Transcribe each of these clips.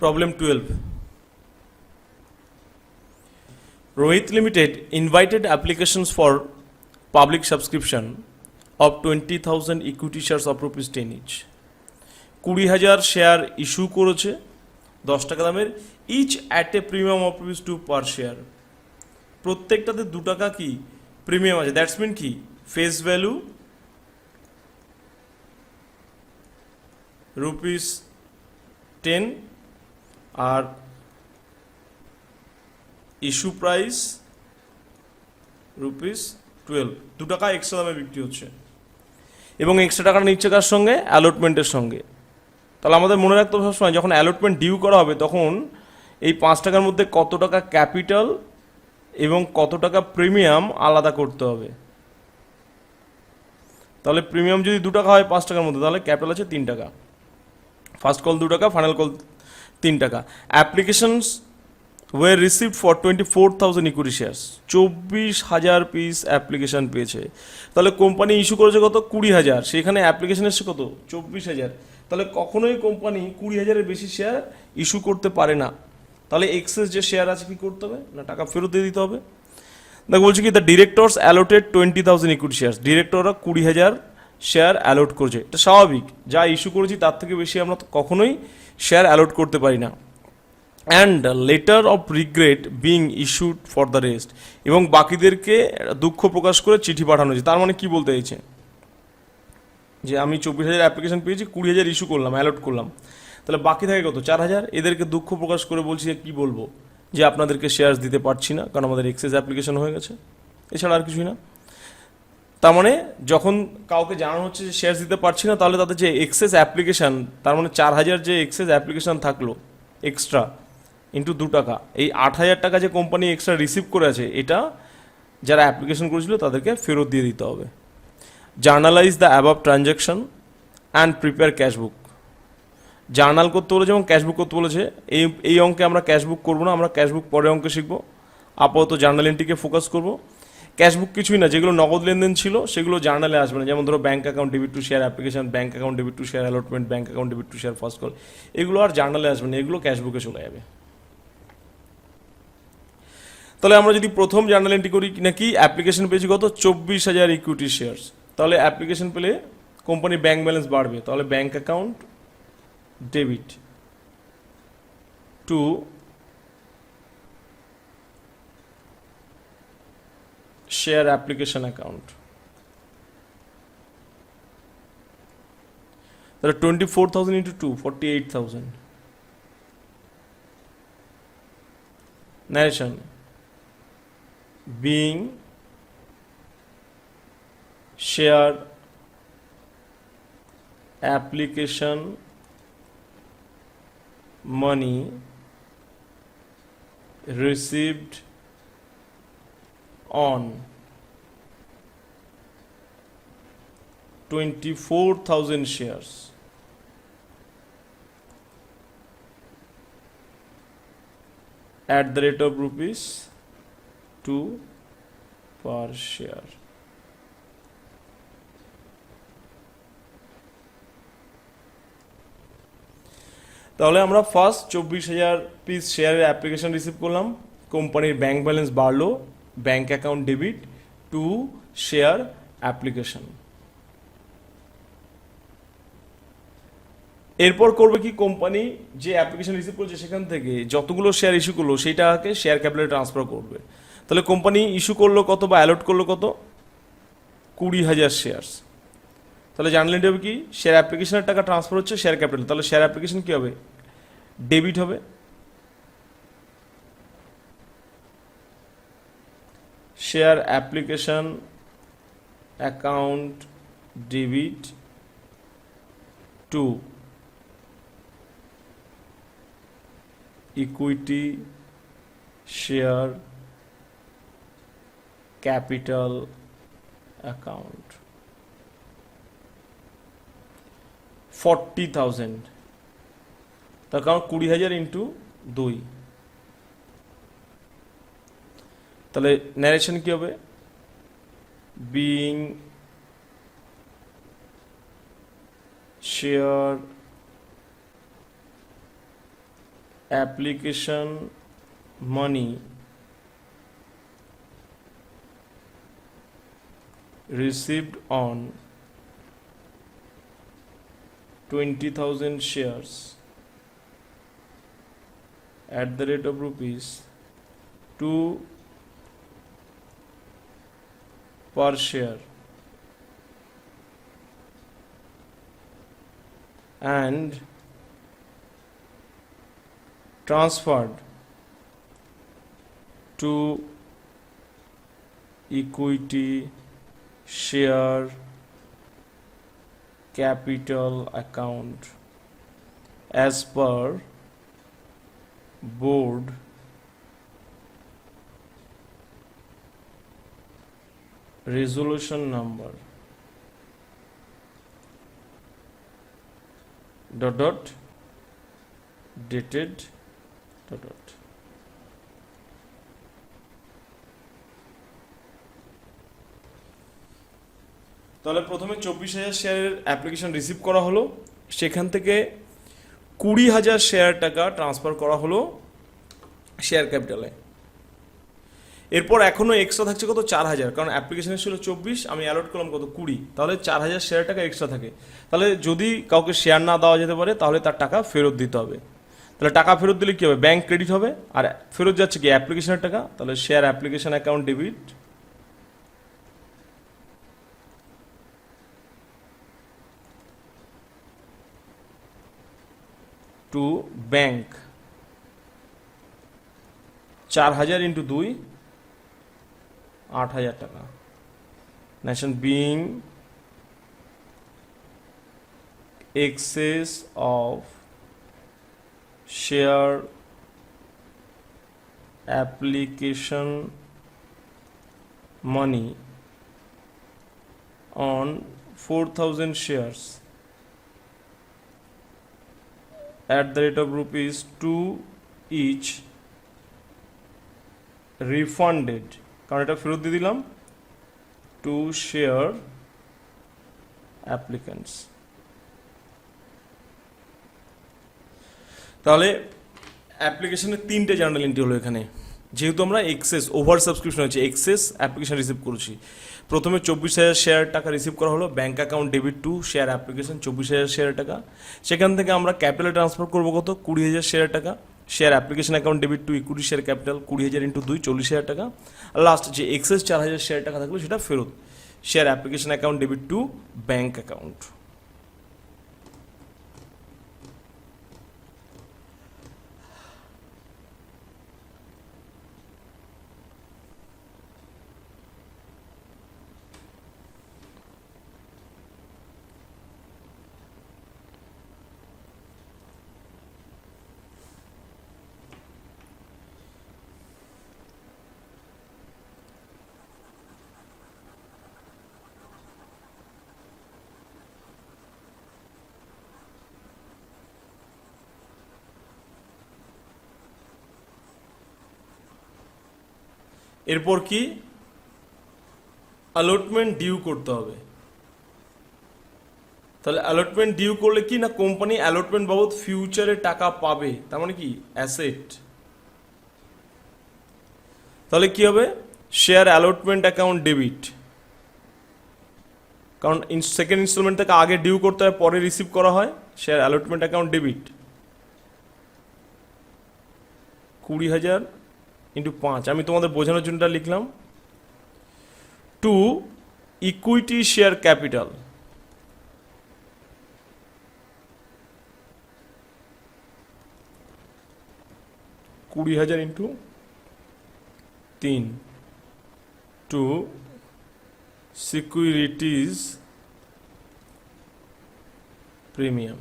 Problem 12. Rohit Limited invited applications for public subscription of 20,000 equity shares of rupees 10 each. 20,000 share issue করেছে 10 টাকা দামের, each at a premium of rupees 2 per share. প্রত্যেকটাতে 2 টাকা কি premium আছে, that's mean কি face value rupees 10 আর issue price rupees 12, 2 টাকা এক্সট্রা দামে বিক্রি হচ্ছে এবং এক্সট্রা টাকাটা নিচ্ছে কার সঙ্গে, অ্যালটমেন্টের সঙ্গে। তাহলে আমাদের মনে রাখতে হবে সবসময় যখন অ্যালটমেন্ট ডিউ করা হবে তখন এই 5 টাকার মধ্যে কত টাকা ক্যাপিটাল এবং কত টাকা প্রিমিয়াম আলাদা করতে হবে। তাহলে প্রিমিয়াম যদি 2 টাকা হয় 5 টাকার মধ্যে, তাহলে ক্যাপিটাল আছে 3 টাকা। ফার্স্ট কল 2 টাকা, ফাইনাল কল 3 টাকা। Applications way received for 24,000 equity shares, 24,000 piece application পেয়েছে। তাহলে কোম্পানি ইস্যু করেছে কত, 20,000, সেখানে অ্যাপ্লিকেশন এসছে কত, 24,000। তাহলে কখনোই কোম্পানি 20,000-এর বেশি শেয়ার ইস্যু করতে পারে না। তাহলে এক্সেস যে শেয়ার আছে কি করতে হবে না, টাকা ফেরত দিয়ে দিতে হবে। দেখো বলছি কি, the directors allotted 20,000 equity shares, ডিরেক্টররা 20,000 শেয়ার অ্যালোট করছে। এটা স্বাভাবিক, যা ইস্যু করেছি তার থেকে বেশি আমরা কখনোই শেয়ার অ্যালোট করতে পারি না। And letter of regret being issued for the rest, এবং বাকিদেরকে দুঃখ প্রকাশ করে চিঠি পাঠানো হয়েছে। তার মানে কি বলতে চাইছে, যে আমি 24,000 অ্যাপ্লিকেশন পেয়েছি, 20,000 ইস্যু করলাম, অ্যালোট করলাম, তাহলে বাকি থাকে কত, 4,000। এদেরকে দুঃখ প্রকাশ করে বলছি কি বলবো, যে আপনাদেরকে শেয়ার দিতে পারছি না কারণ আমাদের এক্সেস অ্যাপ্লিকেশন হয়ে গেছে, এছাড়া আর কিছুই না। তার মানে যখন কাউকে জানানো হচ্ছে যে শেয়ার দিতে পারছি না, তাহলে তাদের যে এক্সেস অ্যাপ্লিকেশান, তার মানে 4,000 যে এক্সেস অ্যাপ্লিকেশান থাকলো এক্সট্রা ইন্টু 2 টাকা, এই 8,000 টাকা যে কোম্পানি এক্সট্রা রিসিভ করে আছে, এটা যারা অ্যাপ্লিকেশন করেছিল তাদেরকে ফেরত দিয়ে দিতে হবে। Journalise the above transaction and prepare cashbook, journal করতে বলেছে এবং ক্যাশবুক করতে বলেছে। এই অঙ্কে আমরা ক্যাশবুক করবো না, আমরা ক্যাশবুক পরে অঙ্কে শিখবো। আপাতত জার্নাল এন্ট্রিকে ফোকাস করবো। ক্যাশবুক কিছুই না, যেগুলো নগদ লেনদেন ছিল সেগুলো জার্নালে আসবে না, যেমন ধরো bank account debit to share application, bank account debit to share allotment, bank account debit to share first call, এগুলো আর জার্নালে আসবে না, এগুলো ক্যাশবুকে চলে যাবে। তাহলে আমরা যদি প্রথম জার্নাল এন্ট্রি করি নাকি অ্যাপ্লিকেশন পেয়েছি কত, 24,000 ইকুইটি শেয়ার্স, তাহলে অ্যাপ্লিকেশন পেলে কোম্পানির ব্যাঙ্ক ব্যালেন্স বাড়বে, তাহলে bank account debit to share application account. তাহলে 24,000 into 2, 48,000। narration being share application money received on 24,000 shares at the rate of rupees 2 per share. তাহলে আমরা ফার্স্ট 24,000 পিস শেয়ারের অ্যাপ্লিকেশন রিসিভ করলাম, কোম্পানির ব্যাঙ্ক ব্যালেন্স বাড়লো, bank account debit to share application. এরপর করবে কি, কোম্পানি যে অ্যাপ্লিকেশন রিসিভ করছে সেখান থেকে যতগুলো শেয়ার ইস্যু করলো সেই টাকাকে শেয়ার ক্যাপিটালে ট্রান্সফার করবে। তাহলে কোম্পানি ইস্যু করলো কত বা অ্যালট করলো কত, 20,000 শেয়ার্স। তাহলে জার্নাল হবে কি, শেয়ার অ্যাপ্লিকেশনের টাকা ট্রান্সফার হচ্ছে শেয়ার ক্যাপিটাল, তাহলে শেয়ার অ্যাপ্লিকেশন কি হবে, ডেবিট হবে। Share application account debit to equity share capital account 40,000, তার কারণ 20,000 ইন্টু 2, তাহলে ন্যারেশন কি হবে, being share application money received on 20,000 shares at the rate of rupees 2 per share and transferred to equity share capital account as per board resolution number dot dated dot. তাহলে প্রথমে 24,000 শেয়ারের application receive করা হলো, সেখান থেকে 20,000 share টাকা transfer করা হলো শেয়ার ক্যাপিটালে। এরপর এখনো এক্সট্রা থাকছে কত, 4,000, কারণ অ্যাপ্লিকেশনে ছিল 24, আমি অ্যালট করলাম কত, 20, তাহলে 4,000 শেয়ার টাকা এক্সট্রা থাকে। তাহলে যদি কাউকে শেয়ার না দেওয়া যেতে পারে তাহলে তার টাকা ফেরত দিতে হবে। তাহলে টাকা ফেরত দিলে কী হবে, ব্যাংক ক্রেডিট হবে, আর ফেরত যাচ্ছে কি অ্যাপ্লিকেশনের টাকা, তাহলে share application account debit to bank 4,000 into 2 8,000 টাকা। Nation being excess of share application money on 4,000 shares at the rate of rupees 2 each refunded, কারণ এটা ফেরত দিয়ে দিলাম, to share applicants। তাহলে অ্যাপ্লিকেশনের 3টে জার্নাল এন্ট্রি হলো এখানে, যেহেতু আমরা এক্সেস ওভার সাবস্ক্রিপশন হচ্ছে, এক্সেস অ্যাপ্লিকেশন রিসিভ করেছি। প্রথমে 24,000 শেয়ার টাকা রিসিভ করা হলো, bank account debit to share application 24,000 share টাকা। সেখান থেকে আমরা ক্যাপিটালে ট্রান্সফার করবো কত, 20,000 শেয়ার টাকা। Share application account debit to equity share capital 20,000 into 2 40,000 টাকা। আর লাস্ট যে এক্সেস 4,000 শেয়ার টাকা থাকলো সেটা ফেরত, share application account debit to bank account. এরপর কি অ্যালটমেন্ট ডিউ করতে হবে। তাহলে অ্যালটমেন্ট ডিউ করলে কি না, কোম্পানি অ্যালটমেন্ট বাবদ ফিউচারে টাকা পাবে, তার মানে কি অ্যাসেট। তাহলে কি হবে, শেয়ার অ্যালটমেন্ট অ্যাকাউন্ট ডেবিট, কারণ সেকেন্ড ইনস্টলমেন্ট থেকে আগে ডিউ করতে হয়, পরে রিসিভ করা হয়, share allotment account debit 20,000 into 5, আমি তোমাদের বোঝানোর জন্য লিখলাম, to equity share capital $20,000 into 3 to securities premium.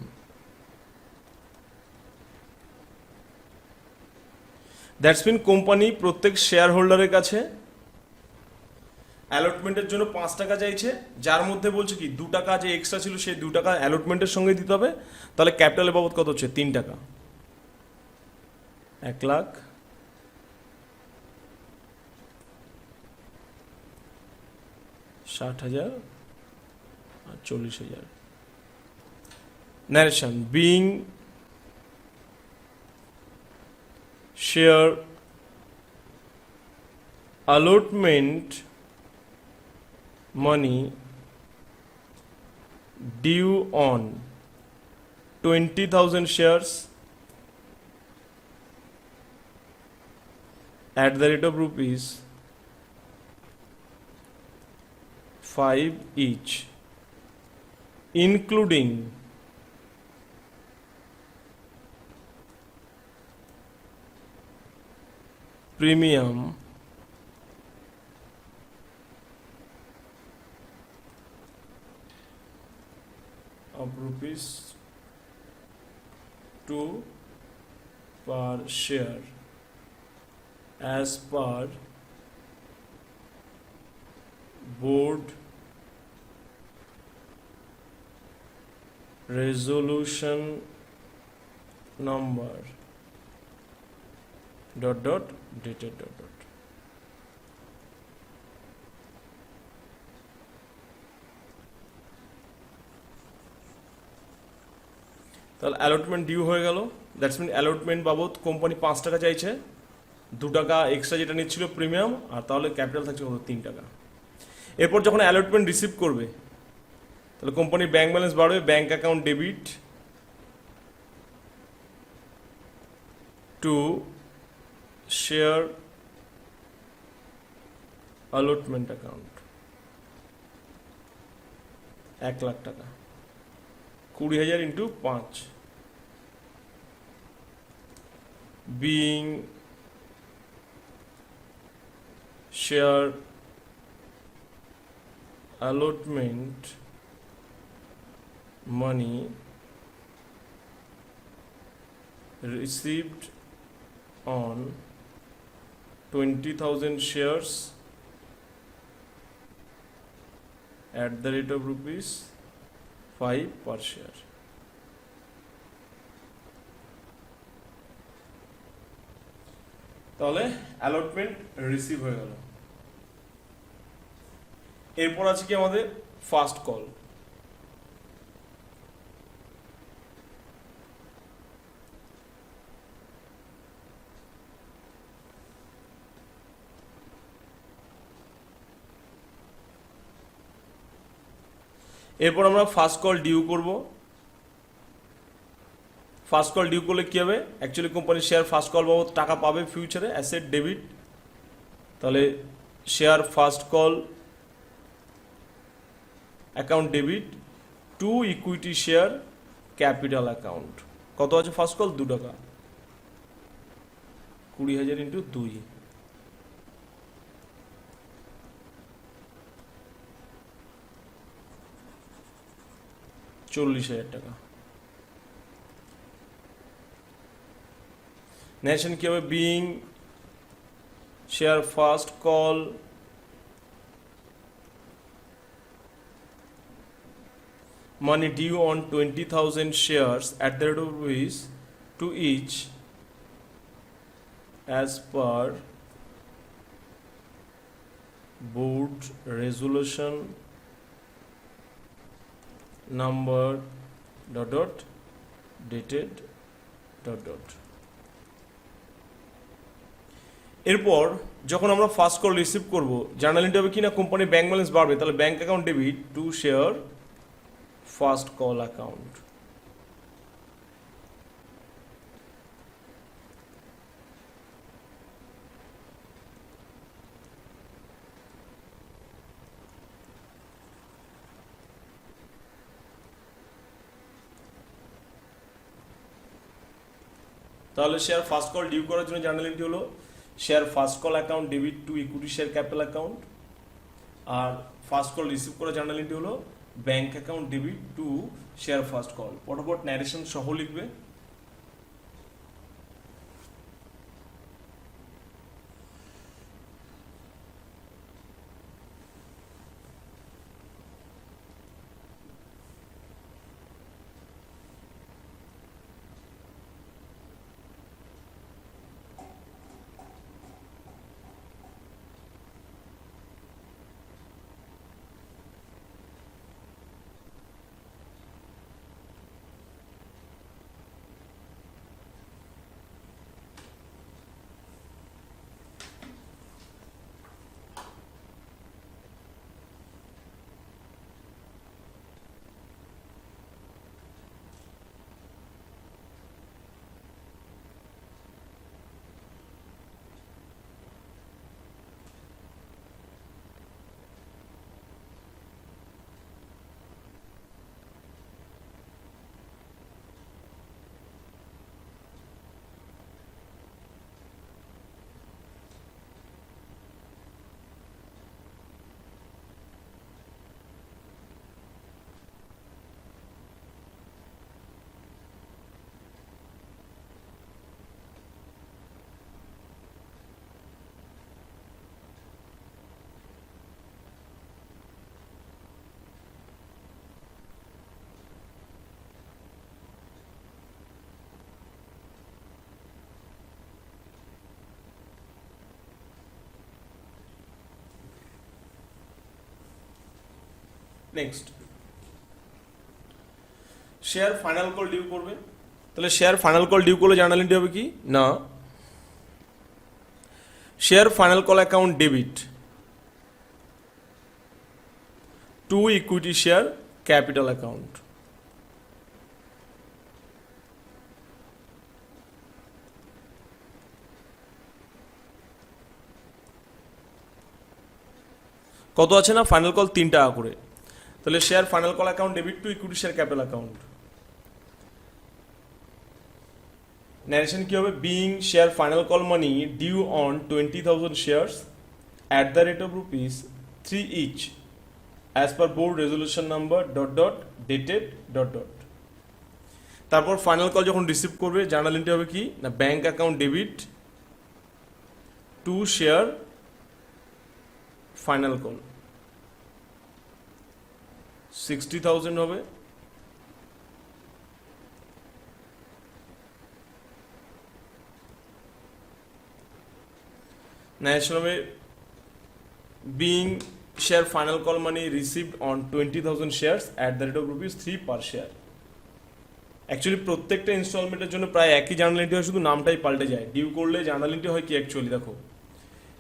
That's mean company প্রত্যেক শেয়ার হোল্ডারের কাছে অ্যালটমেন্টের জন্য 5 টাকা চাইছে, যার মধ্যে বলছে কি 2 টাকা যে এক্সট্রা ছিল সেই 2 টাকা অ্যালটমেন্টের সঙ্গে দিতে হবে। তাহলে ক্যাপিটালের বাবদ কত হচ্ছে, 3 টাকা, 1,60,000 আর 40,000। narration being share allotment money due on 20,000 shares at the rate of rupees 5 each, including premium of rupees 2 per share as per board resolution number dated . তাহলে অ্যালটমেন্ট ডিউ হয়ে গেল, দ্যাটস মিন অ্যালটমেন্ট বাবদ company 5 টাকা চাইছে, 2 টাকা extra যেটা নিচ্ছিল premium, আর তাহলে ক্যাপিটাল থাকছে কত 3 টাকা। এরপর যখন অ্যালটমেন্ট রিসিভ করবে তাহলে কোম্পানির ব্যাংক ব্যালেন্স বাড়বে, bank account debit to share allotment account 1 lakh টাকা, 20,000 into 5 being share allotment money received on 20,000 shares at the rate of rupees 5 per share। তাহলে অ্যালটমেন্ট রিসিভ হয়ে গেল। এরপর আছে কি আমাদের ফার্স্ট কল। এরপর আমরা ফার্স্ট কল ডিউ করব। ফার্স্ট কল ডিউ করলে কী হবে, অ্যাকচুয়ালি কোম্পানির শেয়ার ফার্স্ট কল বাবদ টাকা পাবে ফিউচারে, অ্যাসেট ডেবিট। তাহলে share first call account debit to equity share capital account. কত আছে ফার্স্ট কল? 2 টাকা, 20,000 ইন্টু 2 40,000 টাকা। নেশন কি হবে? Being share first call money due on 20,000 shares at the rate of rupees to each as per board resolution number dated . এরপর যখন আমরা first call receive করব, জার্নাল এন্ট্রি হবে কি না কোম্পানির ব্যাংক ব্যালেন্স বাড়বে, তাহলে bank account debit to share first call account. তাহলে শেয়ার ফার্স্ট কল ডিউ করার জন্য জার্নাল এন্ট্রি হলো share first call account debit to equity share capital account, আর ফার্স্ট কল রিসিভ করার জার্নাল এন্ট্রি হলো bank account debit to share first call. পটাপট narration সহ লিখবে। Next, share final call due করবে, তাহলে শেয়ার ফাইনাল কল ডিউ করলে journal entry হবে কি না, share final call account debit to equity share capital account. কত আছে না, ফাইনাল কল 3 টাকা করে, তাহলে share final call account debit to equity share capital account. Narration কি হবে, being share final call money due on 20,000 shares at the rate of rupees 3 each as per board resolution number ... dated ... তারপর final call যখন receive করবে journal entry হবে কি না, bank account debit to share final call 60,000 হবে, national হবে being share final call money received on 20,000 shares at the rate of rupees 3 per share। Actually প্রত্যেকটা ইনস্টলমেন্টের জন্য প্রায় একই জার্নাল এন্ট্রি হয়, শুধু নামটাই পাল্টে যায়। ডিউ করলে জার্নাল এন্ট্রি হয় কি অ্যাকচুয়ালি দেখো,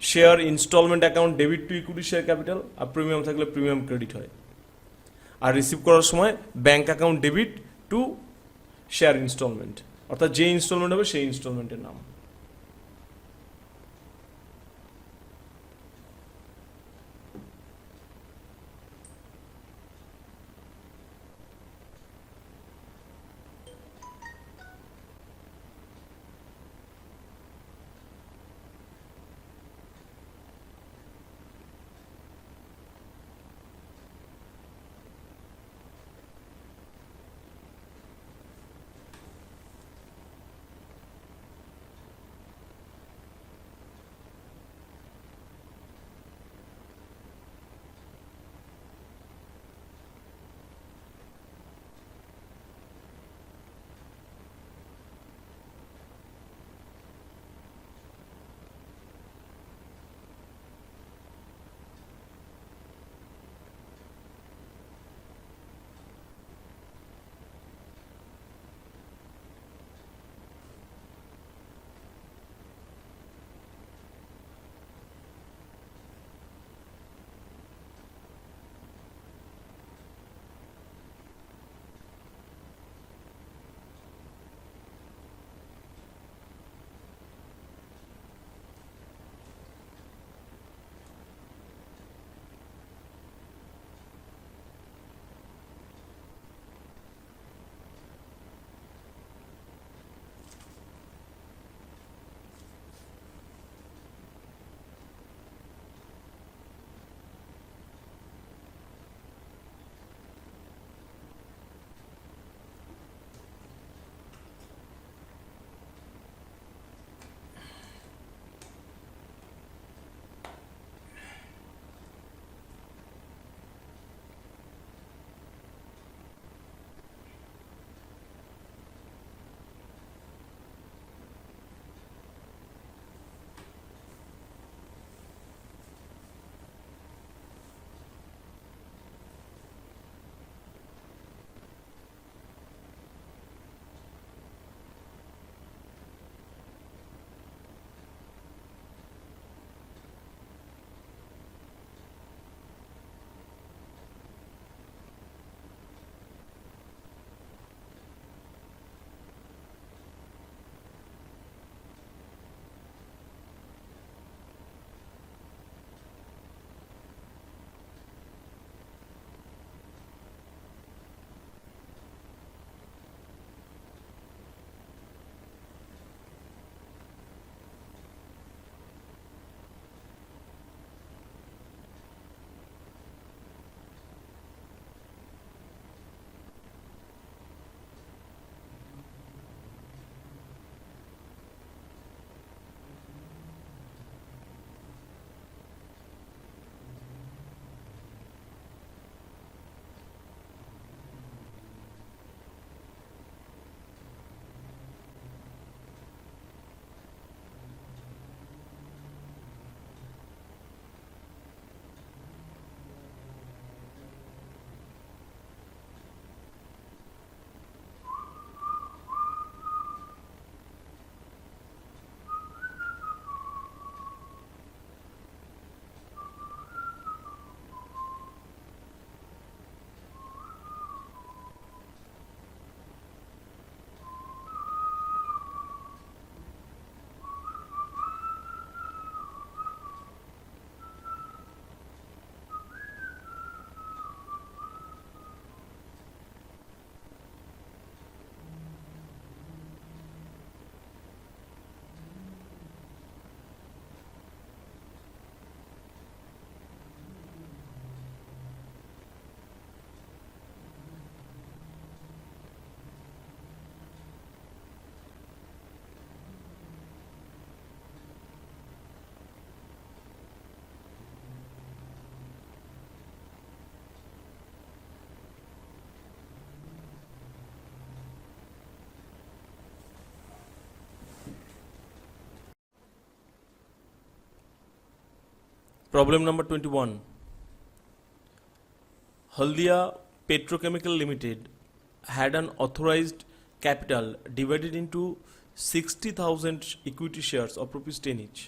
share installment account debit to equity share capital, আর প্রিমিয়াম থাকলে প্রিমিয়াম ক্রেডিট হয়, আর রিসিভ করার সময় bank account debit to share installment, অর্থাৎ যে ইনস্টলমেন্ট হবে সেই ইনস্টলমেন্টের নাম। Problem number 21. Haldia Petrochemical Limited had an authorized capital divided into 60,000 equity shares of rupees 10 each.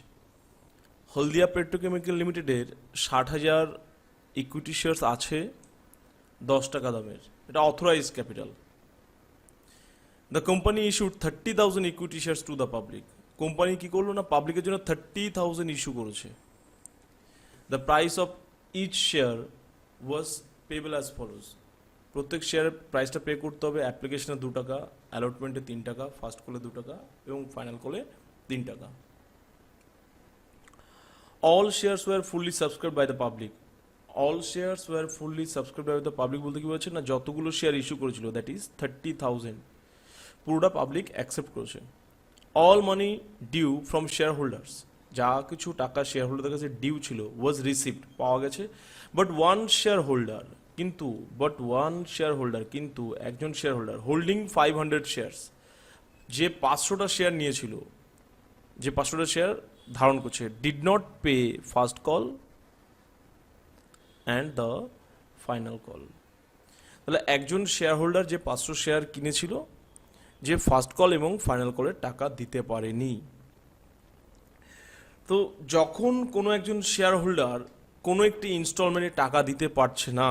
Haldia petrochemical লিমিটেডের 60,000 ইকুইটি শেয়ার্স আছে 10 টাকা দামের, এটা authorise capital. The company issued 30,000 equity shares to the public. Company কি করলো না, পাবলিকের জন্য 30,000 ইস্যু করেছে। The price of each share was payable as follows. প্রত্যেক শেয়ারের প্রাইসটা পে করতে হবে। অ্যাপ্লিকেশনে 2 টাকা, অ্যালটমেন্টে 3 টাকা, ফার্স্ট কলে 2 টাকা এবং ফাইনাল কলে 3 টাকা। All shares were fully subscribed by the public. All shares were fully subscribed by the public বলতে কি বলছে না, যতগুলো শেয়ার ইস্যু করেছিল দ্যাট ইজ 30,000 পুরোটা পাবলিক অ্যাকসেপ্ট করেছে। All money due from share holders, যা কিছু টাকা শেয়ার হোল্ডারদের কাছে ডিউ ছিল ওয়াজ রিসিভড, পাওয়া গেছে। বাট ওয়ান শেয়ার হোল্ডার কিন্তু একজন শেয়ার হোল্ডার হোল্ডিং 500 শেয়ার্স, যে 500টা শেয়ার নিয়েছিল, যে 500টা শেয়ার ধারণ করছে, did not pay first call and the final call. তাহলে একজন শেয়ার হোল্ডার যে 500 শেয়ার কিনেছিল, যে ফার্স্ট কল এবং ফাইনাল কলের টাকা দিতে পারেনি। তো যখন কোনো একজন শেয়ার হোল্ডার কোনো একটি ইনস্টলমেন্টে টাকা দিতে পারছে না,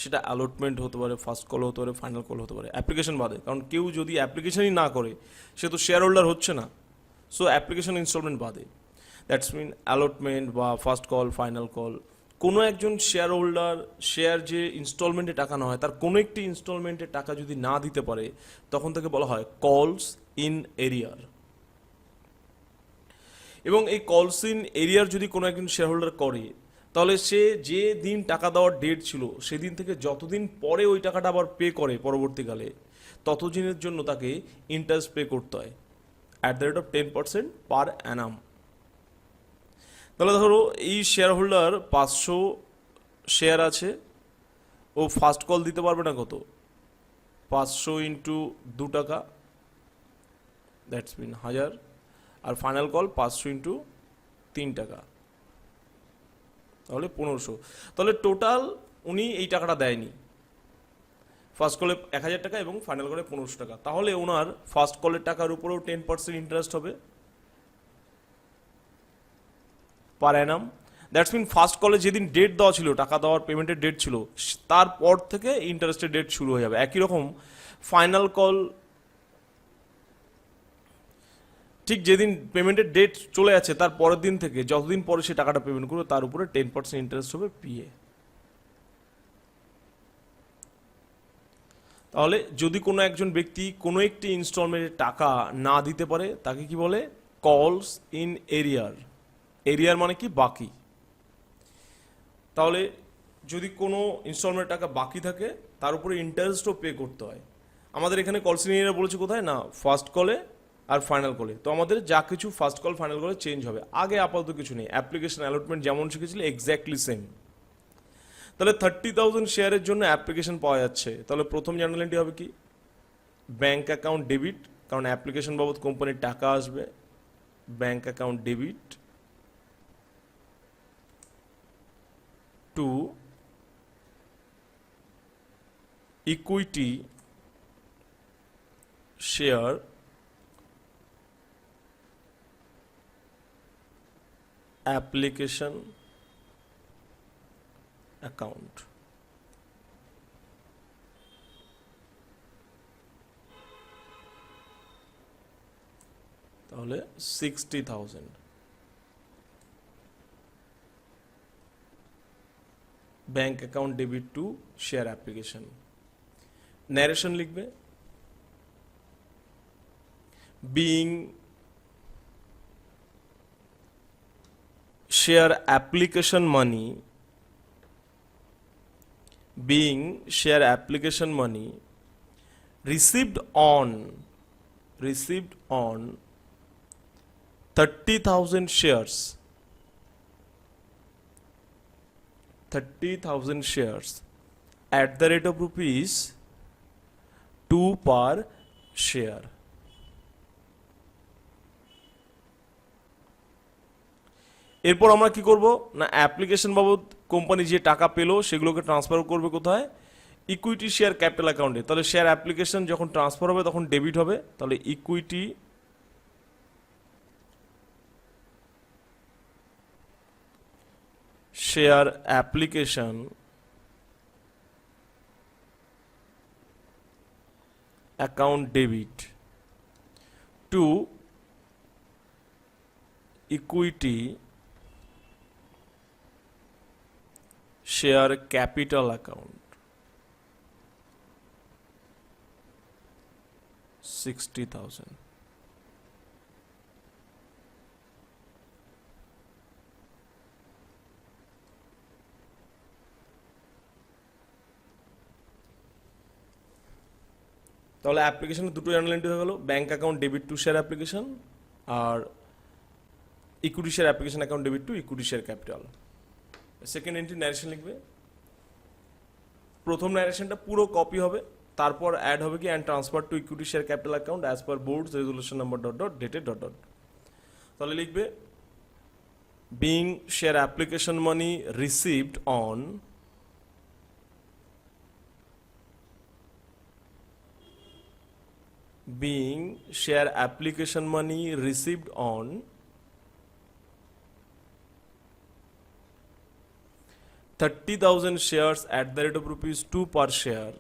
সেটা অ্যালটমেন্ট হতে পারে, ফার্স্ট কল হতে পারে, ফাইনাল কল হতে পারে, অ্যাপ্লিকেশন বাদে। কারণ কেউ যদি অ্যাপ্লিকেশনই না করে সে তো শেয়ার হোল্ডার হচ্ছে না। সো অ্যাপ্লিকেশন ইনস্টলমেন্ট বাদে, দ্যাটস মিন অ্যালটমেন্ট বা ফার্স্ট কল, ফাইনাল কল, কোনো একজন শেয়ার হোল্ডার শেয়ার যে ইনস্টলমেন্টে টাকা না হয়, তার কোনো একটি ইনস্টলমেন্টে টাকা যদি না দিতে পারে, তখন তাকে বলা হয় কলস ইন এরিয়ার। এবং এই কলস ইন এরিয়ার যদি কোনো একজন শেয়ার হোল্ডার করে, তাহলে সে যে দিন টাকা দেওয়ার ডেট ছিল সেদিন থেকে যতদিন পরে ওই টাকাটা আবার পে করে পরবর্তীকালে, ততদিনের জন্য তাকে ইন্টারেস্ট পে করতে হয় অ্যাট দ্য রেট অফ 10% পার অ্যানাম। তাহলে ধরো এই শেয়ার হোল্ডার 500 শেয়ার আছে, ও ফার্স্ট কল দিতে পারবে না কত, 500 ইন্টু 2 টাকা, দ্যাটস মিন 1000, আর ফাইনাল কল 500 ইন্টু 3 টাকা, তাহলে 1500। তাহলে টোটাল উনি এই টাকাটা দেয়নি, ফার্স্ট কলে 1000 টাকা এবং ফাইনাল কলে 1500 টাকা। তাহলে ওনার ফার্স্ট কলের টাকার উপরেও 10% ইন্টারেস্ট হবে পার অ্যানাম। দ্যাটস মিন ফার্স্ট কলে যেদিন ডেট দেওয়া ছিল, টাকা দেওয়ার পেমেন্টের ডেট ছিল, তারপর থেকে ইন্টারেস্টের ডেট শুরু হয়ে যাবে। একই রকম ফাইনাল কল ঠিক যেদিন পেমেন্টের ডেট চলে যাচ্ছে তার পরের দিন থেকে যতদিন পরে সে টাকাটা পেমেন্ট করবে তার উপরে 10% ইন্টারেস্ট হবে পিএ। তাহলে যদি কোনো একজন ব্যক্তি কোনো একটি ইনস্টলমেন্টের টাকা না দিতে পারে, তাকে কি বলে, কলস ইন এরিয়ার। এরিয়ার মানে কি, বাকি। তাহলে যদি কোনো ইনস্টলমেন্টের টাকা বাকি থাকে, তার উপরে ইন্টারেস্টও পে করতে হয়। আমাদের এখানে কলস ইন এরিয়া বলেছে কোথায় না, ফার্স্ট কলে আর ফাইনাল কলে। তো আমাদের যা কিছু ফার্স্ট কল ফাইনাল কলে চেঞ্জ হবে, আগে আপাতত কিছু নেই। অ্যাপ্লিকেশন অ্যালটমেন্ট যেমন শিখেছিল এক্স্যাক্টলি সেম। তাহলে 30,000 শেয়ারের জন্য অ্যাপ্লিকেশন পাওয়া যাচ্ছে। তাহলে প্রথম জার্নাল এন্ট্রি হবে কি, ব্যাঙ্ক অ্যাকাউন্ট ডেবিট, কারণ অ্যাপ্লিকেশন বাবদ কোম্পানির টাকা আসবে, bank account debit to equity share application account. তাহলে 60,000 bank account debit to share application. Narration লিখবে, being share application money received on 30,000 shares at the rate of rupees 2 per share। এরপর আমরা কি করব না অ্যাপ্লিকেশন বাবদ কোম্পানি যে টাকা পেলো সেগুলোকে ট্রান্সফার করবে কোথায়, ইকুইটি শেয়ার ক্যাপিটাল অ্যাকাউন্টে। তাহলে শেয়ার অ্যাপ্লিকেশন যখন ট্রান্সফার হবে তখন ডেবিট হবে, তাহলে equity share application account debit to equity share capital account 60,000। তাহলে অ্যাপ্লিকেশনে দুটো জার্নাল এন্ট্রি হয়ে গেল, bank account debit to share application আর equity share application account debit to equity share capital. Second entry narration লিখবে, প্রথম ন্যারেশনটা পুরো কপি হবে, তারপর অ্যাড হবে কি and transfer to equity share capital account as per boards resolution number dot dot dated dot dot. তাহলে লিখবে being share application money received on being share application money received on 30,000 shares at the rate of rupees 2 per share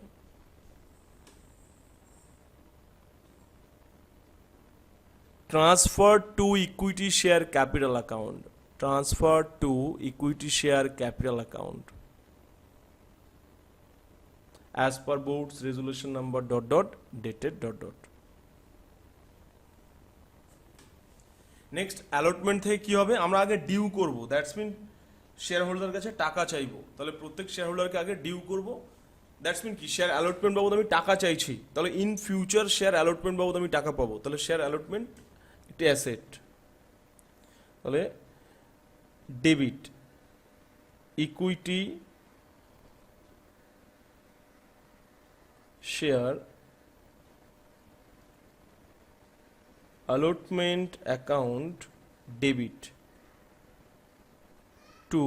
transferred to equity share capital account, transferred to equity share capital account as per board's resolution number dot dot dated dot dot। Next allotment থেকে কি হবে, আমরা আগে due করব, that's mean share holder কাছে টাকা চাইবো। তাহলে প্রত্যেক শেয়ার হোল্ডারকে আগে ডিউ করব, দ্যাটস মিন কি শেয়ার অ্যালটমেন্ট বাবদ আমি টাকা চাইছি, তাহলে ইন ফিউচার শেয়ার অ্যালটমেন্ট বাবদ আমি টাকা পাবো, তাহলে শেয়ার অ্যালটমেন্ট একটি অ্যাসেট। তাহলে debit equity share allotment account debit to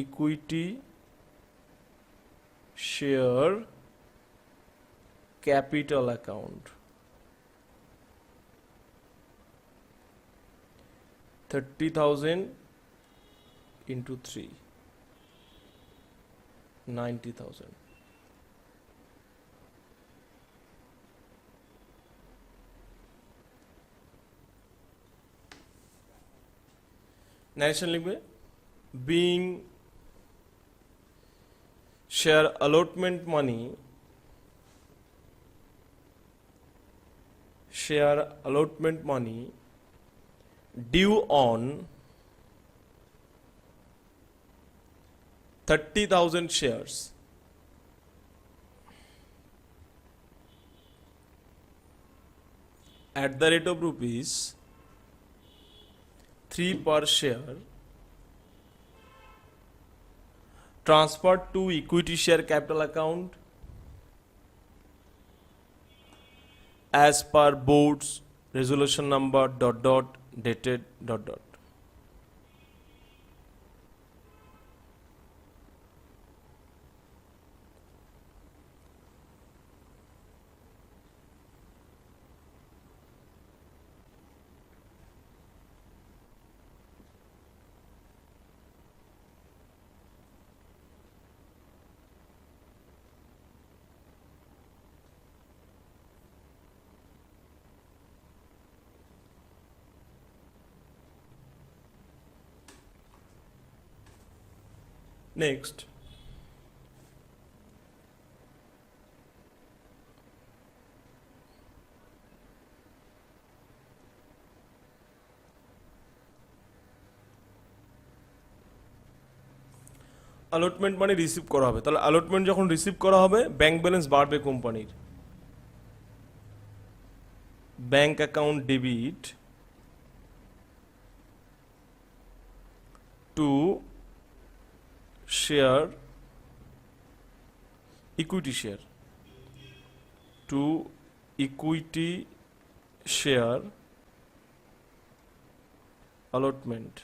equity share capital account 30,000 into 3 90,000। Narration লিখবে being share allotment money share allotment money due on 30,000 shares at the rate of rupees 3 per share transferred to equity share capital account as per board's resolution number dot dot dated dot dot। Next allotment মানে receive করা হবে, তাহলে allotment যখন receive করা হবে bank balance বাড়বে কোম্পানির, bank account debit to share equity share two equity share allotment,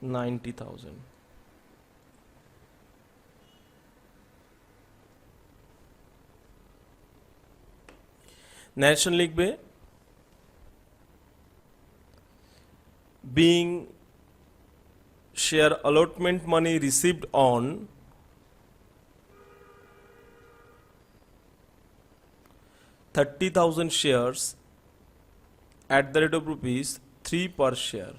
$90,000. narration লিখবে being share allotment money received on 30,000 shares at the rate of rupees 3 per share.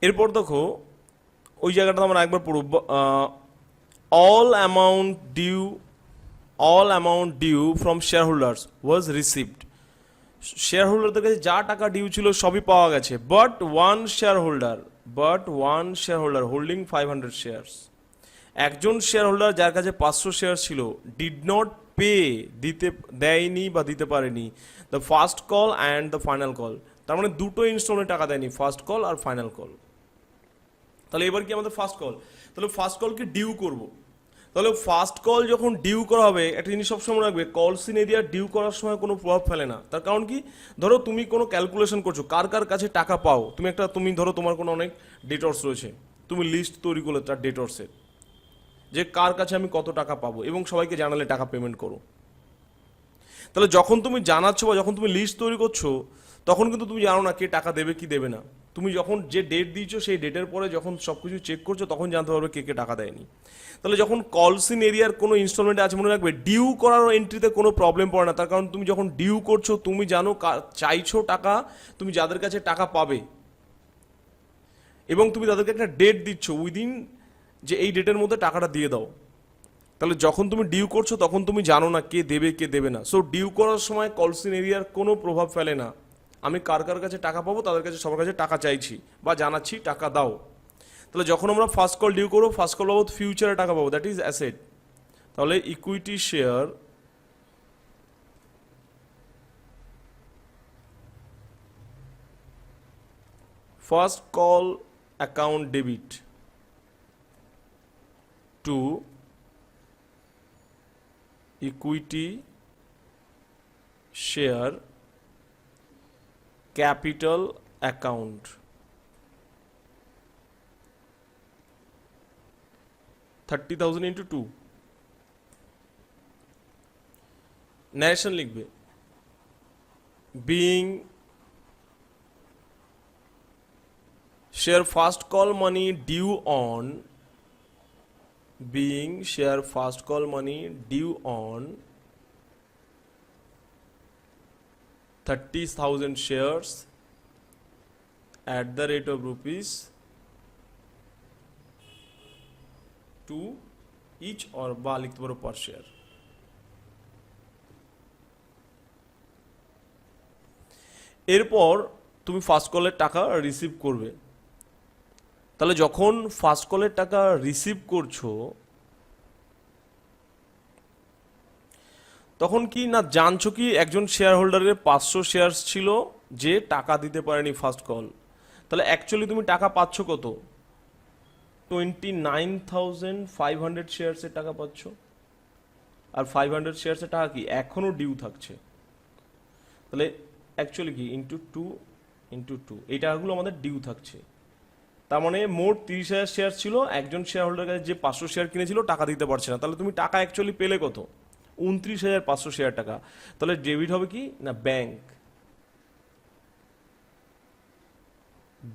এরপর দেখো ওই জায়গাটা আমরা একবার পড়ব all amount due from shareholders was received. শেয়ারহোল্ডারদের কাছে যা টাকা ডিউ ছিল সবই পাওয়া গেছে, but one shareholder holding 500 shares, একজন শেয়ারহোল্ডার যার কাছে 500 শেয়ার ছিল ডিড নট পে, দেয়নি বা দিতে পারেনি the first call and the final call. তার মানে দুটো ইনস্টলমেন্ট টাকা দেয়নি, ফার্স্ট কল আর ফাইনাল কল। তাহলে এবার কি আমাদের ফার্স্ট কল, তাহলে ফার্স্ট কলকে ডিউ করব। তাহলে ফার্স্ট কল যখন ডিউ করা হবে, একটা জিনিস সবসময় রাখবে, কল সিন এরিয়া ডিউ করার সময় কোনো প্রভাব ফেলে না। তার কারণ কি, ধরো তুমি কোনো ক্যালকুলেশন করছো কার কার কাছে টাকা পাও, তুমি ধরো তোমার কোনো অনেক ডেটর্স রয়েছে, তুমি লিস্ট তৈরি করলে তার ডেটর্সের, যে কার কাছে আমি কত টাকা পাবো এবং সবাইকে জানালে টাকা পেমেন্ট করো। তাহলে যখন তুমি জানাচ্ছো বা যখন তুমি লিস্ট তৈরি করছো, তখন কিন্তু তুমি জানো না কে টাকা দেবে কি দেবে না। তুমি যখন যে ডেট দিয়েছো সেই ডেটের পরে যখন সব কিছু চেক করছো তখন জানতে পারবে কে কে টাকা দেয়নি। তাহলে যখন কলসিন এরিয়ার কোনো ইনস্টলমেন্ট আছে, মনে রাখবে ডিউ করার এন্ট্রিতে কোনো প্রবলেম পড়ে না। তার কারণ তুমি যখন ডিউ করছো তুমি জানো চাইছো টাকা, তুমি যাদের কাছে টাকা পাবে এবং তুমি তাদেরকে একটা ডেট দিচ্ছ উইদিন, যে এই ডেটের মধ্যে টাকাটা দিয়ে দাও। তাহলে যখন তুমি ডিউ করছো তখন তুমি জানো না কে দেবে কে দেবে না। সো ডিউ করার সময় কলসিন এরিয়ার কোনো প্রভাব ফেলে না। আমি কার কার কাছে টাকা পাবো তাদের কাছে সবার কাছে টাকা চাইছি বা জানাচ্ছি টাকা দাও। তাহলে যখন আমরা ফার্স্ট কল ডিউ করবো, ফার্স্ট কল বাবদ ফিউচারে টাকা পাবো, দ্যাট ইজ অ্যাসেট। তাহলে equity share first call account debit to equity share capital account, 30,000 into 2। narration লিখবে being share first call money due on 30,000 shares at the rate of rupees 2 each or বা লিখতে পারো per share। এরপর তুমি first কলের টাকা receive করবে। তাহলে যখন ফার্স্ট কলের টাকা রিসিভ করছো তখন কি না জানছো কি একজন শেয়ার হোল্ডারের 500 শেয়ার ছিল যে টাকা দিতে পারেনি ফার্স্ট কল। তাহলে অ্যাকচুয়ালি তুমি টাকা পাচ্ছ কত, 29,500 শেয়ার্সের টাকা পাচ্ছ। আর 500 শেয়ার্সের টাকা কি এখনো ডিউ থাকছে। তাহলে অ্যাকচুয়ালি কি ইন্টু টু এই টাকাগুলো আমাদের ডিউ থাকছে। তার মানে মোট 30,000 শেয়ার ছিল, একজন শেয়ার হোল্ডার কাছে যে 500 শেয়ার কিনেছিল টাকা দিতে পারছে না। তাহলে তুমি টাকা অ্যাকচুয়ালি পেলে কত, 29,500 শেয়ার টাকা। তাহলে ডেবিট হবে কি না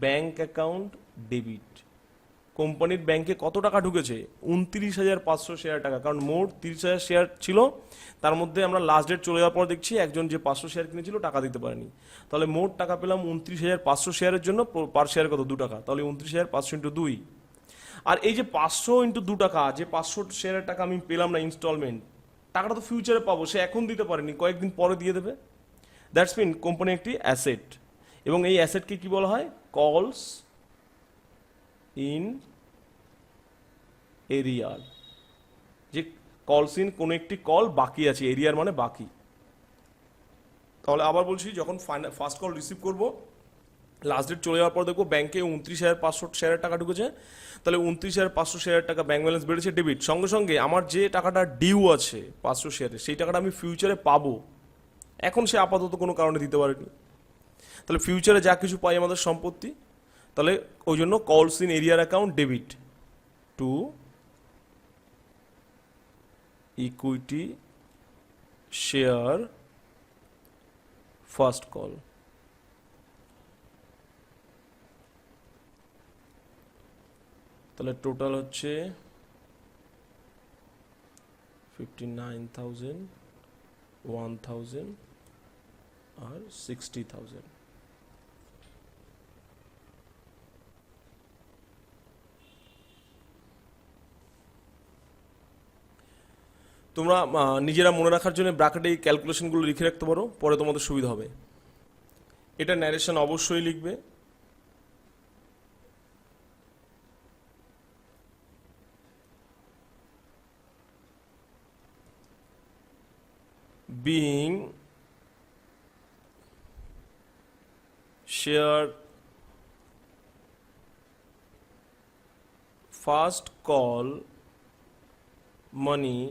ব্যাংক অ্যাকাউন্ট ডেবিট। কোম্পানির ব্যাংকে কত টাকা ঢুকেছে, 29,500 শেয়ার টাকা। কারণ মোট 30,000 শেয়ার ছিল, তার মধ্যে আমরা লাস্ট ডেট চলে যাওয়ার পর দেখছি একজন যে 500 শেয়ার কিনেছিল টাকা দিতে পারেনি। তাহলে মোট টাকা পেলাম 29,500 শেয়ারের জন্য, পার শেয়ার কত 2 টাকা। তাহলে 29,500 ইন্টু 2। আর এই যে 500 ইন্টু 2 টাকা, যে 500 শেয়ারের টাকা আমি পেলাম না ইনস্টলমেন্ট, টাকাটা তো ফিউচারে পাবো, সে এখন দিতে পারেনি, কয়েকদিন পরে দিয়ে দেবে। দ্যাটস মিন কোম্পানি একটি অ্যাসেট, এবং এই অ্যাসেটকে কি বলা হয়? কলস ইন এরিয়ার। যে কলস ইন কোনো একটি কল বাকি আছে, এরিয়ার মানে বাকি। তাহলে আবার বলছি, যখন ফার্স্ট কল রিসিভ করব, লাস্ট ডেট চলে যাওয়ার পর দেখবো ব্যাংকে 29,500 শেয়ারের টাকা ঢুকেছে, তাহলে 29,500 শেয়ারের টাকা ব্যাংক ব্যালেন্স বেড়েছে, ডেবিট। সঙ্গে সঙ্গে আমার যে টাকাটা ডিউ আছে 500 শেয়ারে, সেই টাকাটা আমি ফিউচারে পাবো, এখন সে আপাতত কোনো কারণে দিতে পারেনি, তাহলে ফিউচারে যা কিছু পাই আমাদের সম্পত্তি, তাহলে ওই জন্য কলস in arrear account debit to equity share first call. তাহলে টোটাল হচ্ছে 59,000, 1,000 আর 60,000। তোমরা নিজেরা মনে রাখার জন্য ব্র্যাকেটে এই ক্যালকুলেশনগুলো লিখে রাখতে পারো, পরে তোমাদের সুবিধা হবে। এটা ন্যারেশন অবশ্যই লিখবে। being share first call money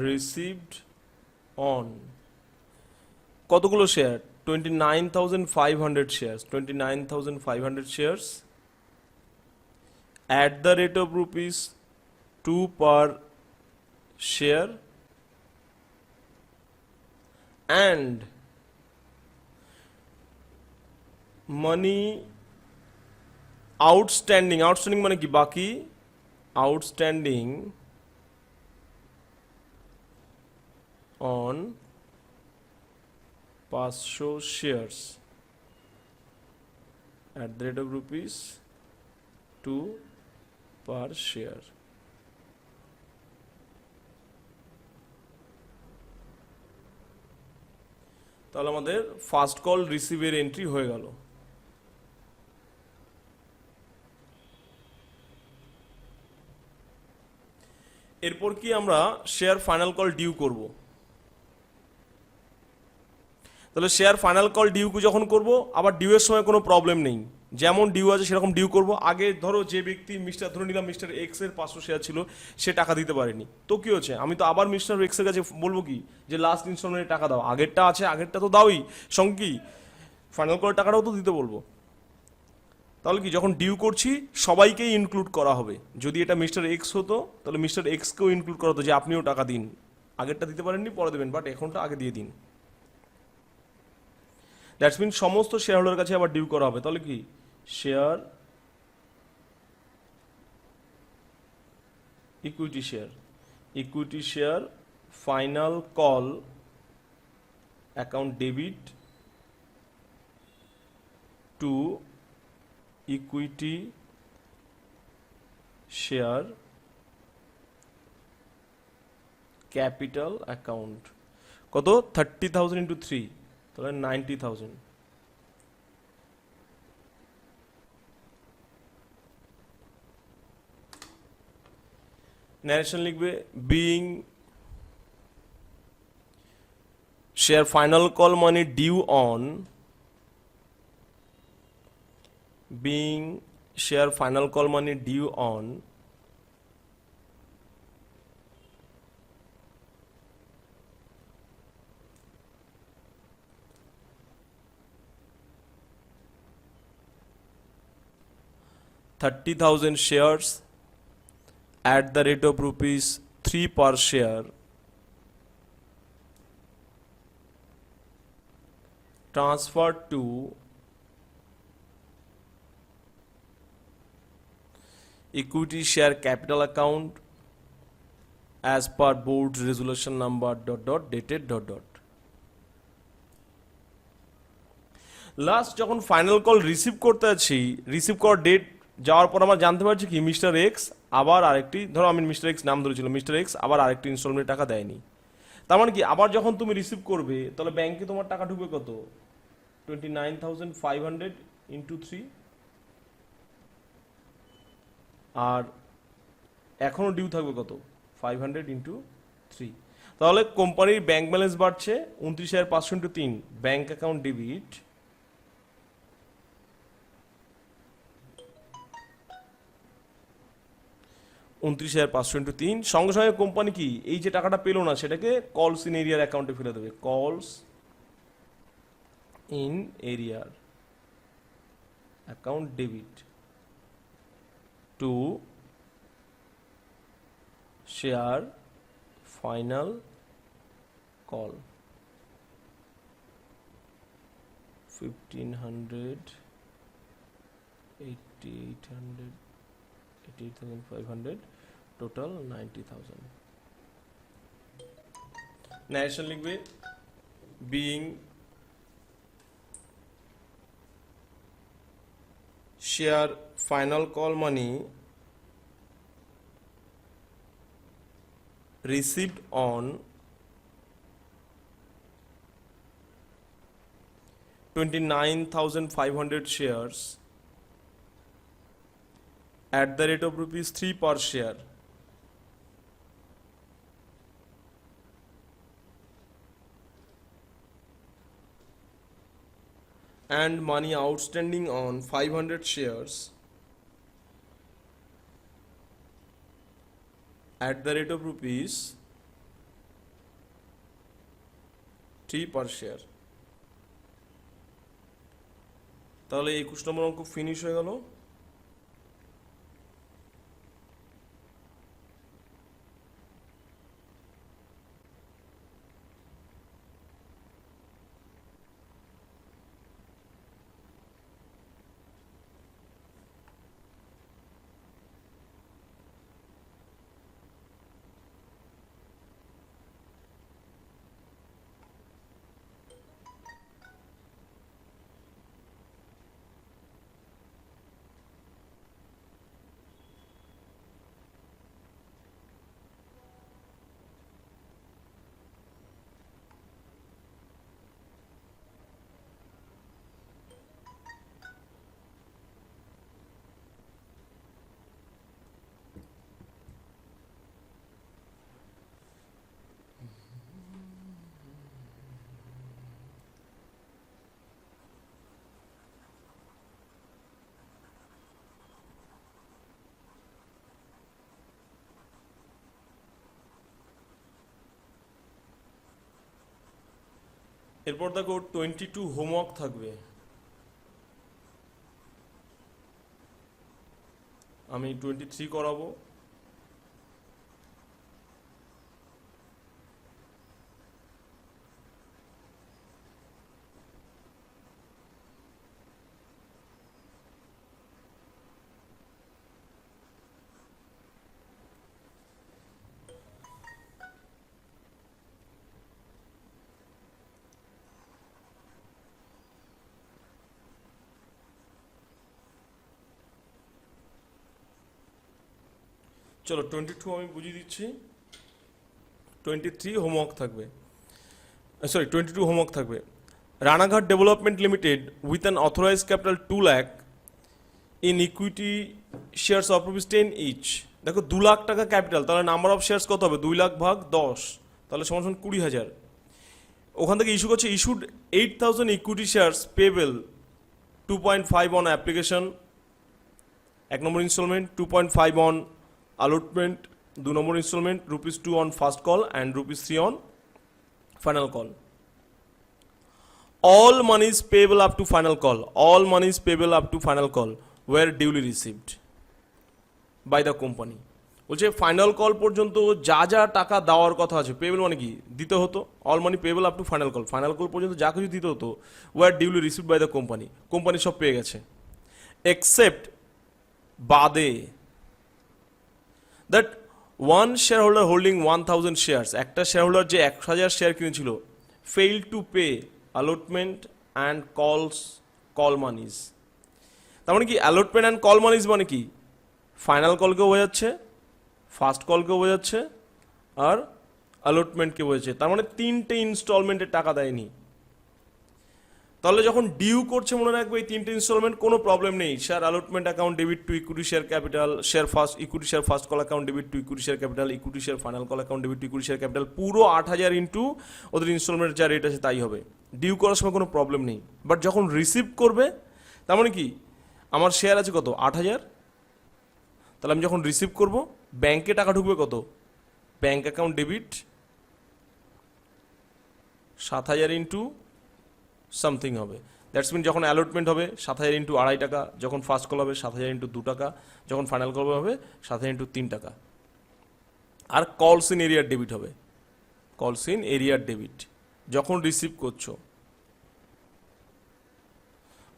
received on কতগুলো share? 29,500 shares, 29,500 shares at the rate of rupees 2 per share, and money outstanding, outstanding মানে কি? বাকি, outstanding on 500 shares at the rate of rupees 2 per share। তাহলে আমাদের first call রিসিভের entry হয়ে গেল। এরপর কি আমরা শেয়ার ফাইনাল কল ডিউ করব। তাহলে শেয়ার ফাইনাল কল ডিউ যখন করব, আবার ডিউ এর সময় কোনো প্রবলেম নেই, যেমন ডিউ আছে সেরকম ডিউ করব। আগে ধরো যে ব্যক্তি ধরে নিলাম মিস্টার এক্স এর 500 শেয়ার ছিল, সে টাকা দিতে পারেনি, তো কি হচ্ছে? আমি তো আবার মিস্টার এক্স এর কাছে বলবো কি, যে লাস্ট ইনস্টলমেন্টে টাকা দাও, আগেরটা আছে আগেরটা তো দাওই, সঙ্গে কি ফাইনাল কল টাকাটাও তো দিতে বলবো। তাহলে কি, যখন ডিউ করছি সবাইকেই ইনক্লুড করা হবে। যদি এটা মিস্টার এক্স হতো, তাহলে মিস্টার এক্সকেও ইনক্লুড করা হতো, যে আপনিও টাকা দিন, আগেরটা দিতে পারেননি পরে দেবেন, বাট এখনটা আগে দিয়ে দিন। দ্যাটস মিন সমস্ত শেয়ার হোল্ডারের কাছে আবার ডিউ করা হবে। তাহলে কি, share equity share final call account debit to equity share capital account. কত? 30,000 ইন্টু 3, তাহলে 90,000। ন্যারেশন লিখবে, being share final call money due on, being share final call money due on $30,000 shares at the rate of rupees 3 per share, transferred to equity share capital account as per board's resolution number ... dated ... last যখন final call receive করতে আছি, receive করার date যাওয়ার পর আমরা জানতে পারছি কি, মিস্টার এক্স আবার আরেকটি, ধরো আমি মিস্টার এক্স নাম ধরেছিল, মিস্টার এক্স আবার আরেকটি ইনস্টলমেন্ট টাকা দেয়নি, তার মানে কি আবার যখন তুমি রিসিভ করবে তাহলে ব্যাংকে তোমার টাকা ঢুকবে কত, 29,500 ইন্টু 3, আর এখনও ডিউ থাকবে কত, 500 ইন্টু 3। তাহলে কোম্পানির ব্যাংক ব্যালেন্স বাড়ছে 29,500 into 3, bank account debit 29,500 into 3, সঙ্গে সঙ্গে কোম্পানি কি এই যে টাকাটা পেলো না সেটাকে কলস ইন এরিয়ার অ্যাকাউন্টে ফেলে দেবে, calls in arrear account debit to share final call 1,500, 8800, 88,500, total 90,000। Narration লিখবে, being share final call money received on 29,500 shares at the rate of rupees 3 per share, and money outstanding on 500 shares at the rate of rupees 3 per share। তাহলে 21 নম্বর অঙ্ক finish হয়ে গেল। এরপর দেখো 22 homework থাকবে, আমি 23 করাবো। চলো 22 আমি বুঝিয়ে দিচ্ছি, 23 হোমওয়ার্ক থাকবে, সরি 22 হোমওয়ার্ক থাকবে। Ranaghat development limited with an authorise capital 2 lakh in equity shares of rupees 10 each. দেখো 2 লাখ টাকা ক্যাপিটাল, তাহলে নাম্বার অফ শেয়ারস কত হবে, 2 লাখ ভাগ 10, তাহলে সমান সমান 20,000। ওখান থেকে ইস্যু করছে, issued 8,000 equity shares payable 2.5 on application, 1 number installment, 2.5 on allotment, 2 number installment, ₹2 on first call and ₹3 on final call. All monies payable up to final call, all monies payable up to final call were duly received by the company। বলছে final call পর্যন্ত যা যা টাকা দেওয়ার কথা আছে, payable মানে কি দিতে হতো, all money payable up to final call, final call পর্যন্ত যা কিছু দিতে হতো were duly received by the company, company সব পেয়ে গেছে, এক্সেপ্ট বাদে that one share holder holding 1,000 shares, একটা শেয়ার হোল্ডার যে 1,000 শেয়ার কিনেছিল, fail to pay allotment and call monies. তার মানে কি অ্যালটমেন্ট অ্যান্ড কল মানিজ মানে কি, ফাইনাল কলকেও বোঝাচ্ছে, ফার্স্ট কলকেও বোঝাচ্ছে, আর অ্যালটমেন্টকে বোঝাচ্ছে, তার মানে 3টে ইনস্টলমেন্টের টাকা দেয়নি। তাহলে যখন ডিউ করছে মনে রাখবে এই 3টে ইনস্টলমেন্ট, কোনো প্রবলেম নেই। Share allotment account debit to equity share capital, share first equity share first call account debit to equity share capital, equity share final call account debit to equity share capital, পুরো 8,000 into ওদের ইনস্টলমেন্টের যা rate আছে তাই হবে। Due করার সময় কোনো problem নেই। বাট যখন রিসিভ করবে, তার মানে কি আমার শেয়ার আছে কত 8,000, তাহলে আমি যখন রিসিভ করব ব্যাংকে টাকা ঢুকবে কত, bank account debit 7,000 into something হবে। দ্যাটস মিন যখন অ্যালটমেন্ট হবে 7,000 ইন্টু 2.5 টাকা, যখন ফার্স্ট কল হবে 7,000 ইন্টু 2 টাকা, যখন ফাইনাল কল হবে 7,000 ইন্টু 3 টাকা। আর কলস ইন এরিয়ার ডেবিট হবে, কলস ইন এরিয়ার ডেবিট যখন রিসিভ করছো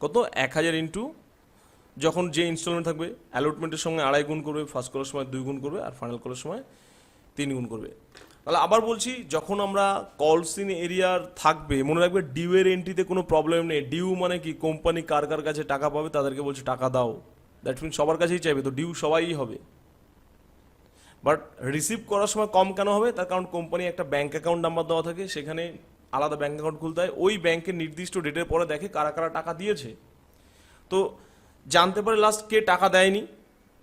কত 1,000 ইন্টু যখন যে ইনস্টলমেন্ট থাকবে অ্যালটমেন্টের সঙ্গে 2.5 গুণ করবে, ফার্স্ট কলের সময় 2 গুণ করবে, আর ফাইনাল কলের সময় 3 গুণ করবে। তাহলে আবার বলছি, যখন আমরা কলস ইন এরিয়ার থাকবে মনে রাখবে ডিউ এর এন্ট্রিতে কোনো প্রবলেম নেই। ডিউ মানে কি, কোম্পানি কার কার কাছে টাকা পাবে তাদেরকে বলছে টাকা দাও, দ্যাট মিন সবার কাছেই চাইবে, তো ডিউ সবাই হবে। বাট রিসিভ করার সময় কম কেন হবে, তার কারণ কোম্পানি একটা ব্যাঙ্ক অ্যাকাউন্ট নাম্বার দেওয়া থাকে, সেখানে আলাদা ব্যাঙ্ক অ্যাকাউন্ট খুলতে হয়, ওই ব্যাংকের নির্দিষ্ট ডেটের পরে দেখে কারা কারা টাকা দিয়েছে, তো জানতে পারে লাস্ট কে টাকা দেয়নি।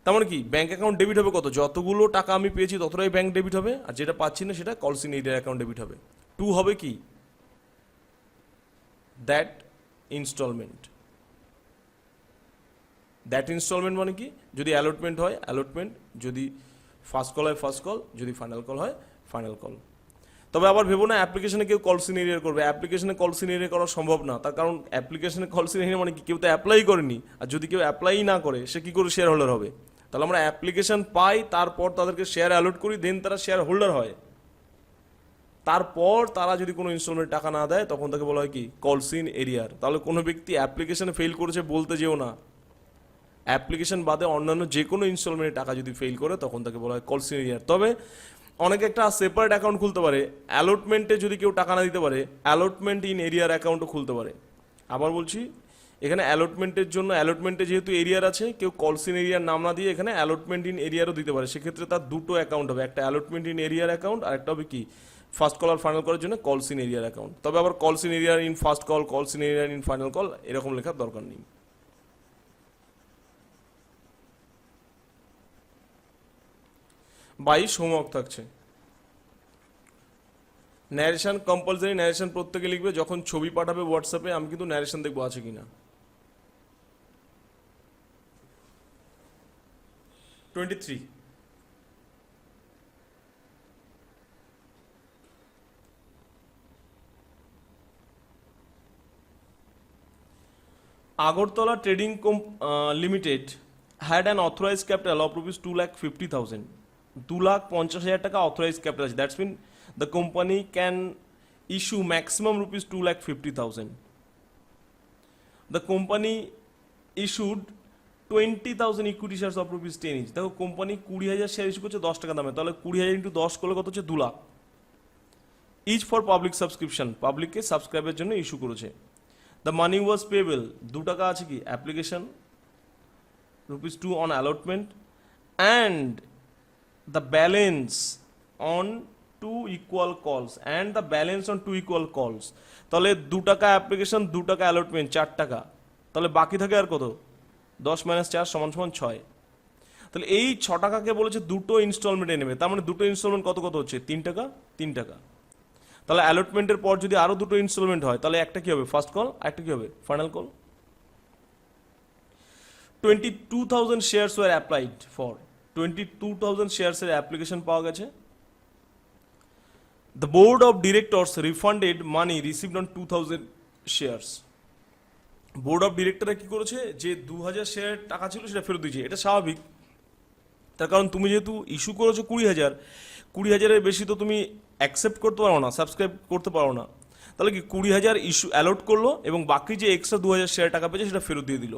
তার মানে কি ব্যাঙ্ক অ্যাকাউন্ট ডেবিট হবে কত, যতগুলো টাকা আমি পেয়েছি ততটাই ব্যাঙ্ক ডেবিট হবে, আর যেটা পাচ্ছি না সেটা কলস ইন এরিয়ার অ্যাকাউন্ট ডেবিট হবে। 2 হবে কি দ্যাট ইনস্টলমেন্ট। দ্যাট ইনস্টলমেন্ট মানে কি, যদি অ্যালটমেন্ট হয় অ্যালটমেন্ট, যদি ফার্স্ট কল হয় ফার্স্ট কল, যদি ফাইনাল কল হয় ফাইনাল কল। তবে আবার ভেবো না অ্যাপ্লিকেশনে কেউ কলস ইন এরিয়ার করবে, অ্যাপ্লিকেশনে কলস ইন এরিয়া করা সম্ভব না, তার কারণ অ্যাপ্লিকেশনে কলস ইন এরিয়া মানে কি, কেউ তো অ্যাপ্লাই করেনি, আর যদি কেউ অ্যাপ্লাই না করে সে কী করে শেয়ার হোল্ডার হবে। তাহলে আমরা অ্যাপ্লিকেশন পাই, তারপর তাদেরকে শেয়ার অ্যালট করি, দেন তারা শেয়ার হোল্ডার হয়, তারপর তারা যদি কোনো ইনস্টলমেন্ট টাকা না দেয় তখন তাকে বলা হয় কি কলস ইন এরিয়ার। তাহলে কোনো ব্যক্তি অ্যাপ্লিকেশনে ফেল করেছে বলতে যেও না, অ্যাপ্লিকেশন বাদে অন্যান্য যে কোনো ইনস্টলমেন্টের টাকা যদি ফেল করে তখন তাকে বলা হয় কলস ইন এরিয়ার। তবে অনেকে একটা সেপারেট অ্যাকাউন্ট খুলতে পারে, অ্যালটমেন্টে যদি কেউ টাকা না দিতে পারে অ্যালটমেন্ট ইন এরিয়ার অ্যাকাউন্টও খুলতে পারে। আবার বলছি, এখানে অ্যালটমেন্টের জন্য অ্যালটমেন্টে যেহেতু এরিয়ার আছে, কেউ কলস ইন এরিয়ার নাম না দিয়ে এখানে অ্যালটমেন্ট ইন এরিয়ারও দিতে পারে, সেক্ষেত্রে তার দুটো অ্যাকাউন্ট হবে, একটা অ্যালটমেন্ট ইন এরিয়ার অ্যাকাউন্ট আর একটা হবে কি ফার্স্ট কল আর ফাইনাল করার জন্য কলস ইন এরিয়ার অ্যাকাউন্ট। তবে আবার কলস ইন এরিয়ার ইন ফার্স্ট কল, কলস ইন এরিয়ার ইন ফাইনাল কল এরকম লেখার দরকার নেই। বাইশ হোমওয়ার্ক থাকছে। ন্যারেশন কম্পালসারি, ন্যারেশন প্রত্যেকে লিখবে, যখন ছবি পাঠাবে হোয়াটসঅ্যাপে আমি কিন্তু ন্যারেশন দেখবো আছে কিনা। 23 Agartala Trading Limited had an authorized capital of rupees 2,50,000. 2,50,000 টাকা authorized capital আছে, that's mean the company can issue maximum rupees 2,50,000. The company issued 20,000 equity shares of rupees 10 each. দেখো কোম্পানি 20,000 শেয়ার ইস্যু করছে 10 টাকা দামে, তাহলে 20,000 ইন্টু 10 করলে কত হচ্ছে 2 lakh. Each for public subscription, পাবলিককে সাবস্ক্রাইবের জন্য ইস্যু করেছে। দ্য মানি ওয়াজ পেয়েবল, 2 টাকা আছে কি application, rupees 2 on allotment, and the balance on 2 equal calls, and the balance on 2 equal calls. তাহলে 2 টাকা অ্যাপ্লিকেশন, 2 টাকা অ্যালটমেন্ট, 4 টাকা, তাহলে বাকি থাকে আর কত 10 - 4 = 6। তাহলে এই 6 টাকাকে বলেছে দুটো ইনস্টলমেন্টে নেবে, তার মানে দুটো ইনস্টলমেন্ট কত কত হচ্ছে 3 টাকা 3 টাকা। তাহলে অ্যালটমেন্টের পর যদি আরও দুটো ইনস্টলমেন্ট হয় তাহলে একটা কি হবে ফার্স্ট কল, একটা কি হবে final call. 22,000 shares were applied for, 22,000 শেয়ারসের অ্যাপ্লিকেশন পাওয়া গেছে। The board of directors refunded money received on 2,000 shares. Board of ডিরেক্টররা কি করেছে, যে 2,000 শেয়ার টাকা ছিল সেটা ফেরত দিয়েছে, এটা স্বাভাবিক, তার কারণ তুমি যেহেতু ইস্যু করেছো 20,000-এর বেশি তো তুমি অ্যাকসেপ্ট করতে পারো না, সাবস্ক্রাইব করতে পারো না, তাহলে কি 20,000 ইস্যু অ্যালট করলো এবং বাকি যে এক্সট্রা 2,000 শেয়ার টাকা পেয়েছে সেটা ফেরত দিয়ে দিল।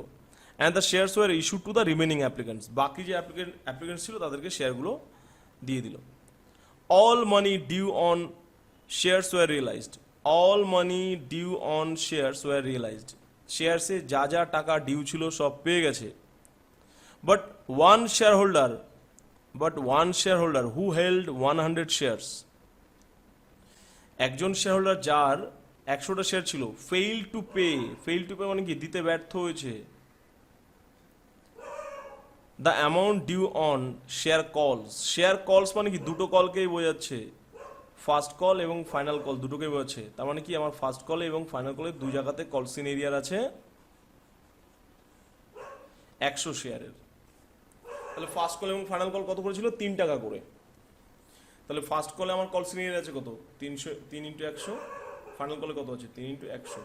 And the shares were issue to the remaining applicants, বাকি যে অ্যাপ্লিকেন্টস ছিল তাদেরকে শেয়ারগুলো দিয়ে দিল। All money due on shares were realised, all money due on shares were realised, শেয়ারসে যা যা টাকা ডিউ ছিল সব পেয়ে গেছে। But one shareholder who held 100 shares, একজন শেয়ার হোল্ডার যার 100টা শেয়ার ছিল, ফেইল টু পে মানে কি, দিতে ব্যর্থ হয়েছে, the amount due on share কলস মানে কি দুটো কলকেই বোঝাচ্ছে, ফার্স্ট কল এবং ফাইনাল কল দুটোকেই বোঝাচ্ছে। তার মানে কি আমার ফার্স্ট কলে এবং ফাইনাল কলে দুই জায়গাতে কল সিনেরিয়ার আছে 100 শেয়ারের। তাহলে ফার্স্ট কল এবং ফাইনাল কল কত করেছিল? 3 টাকা করে। তাহলে ফার্স্ট কলে আমার কল সিনিয়র আছে কত? 3 ইন্টু 100। ফাইনাল কলে কত আছে? 3 ইন্টু 100।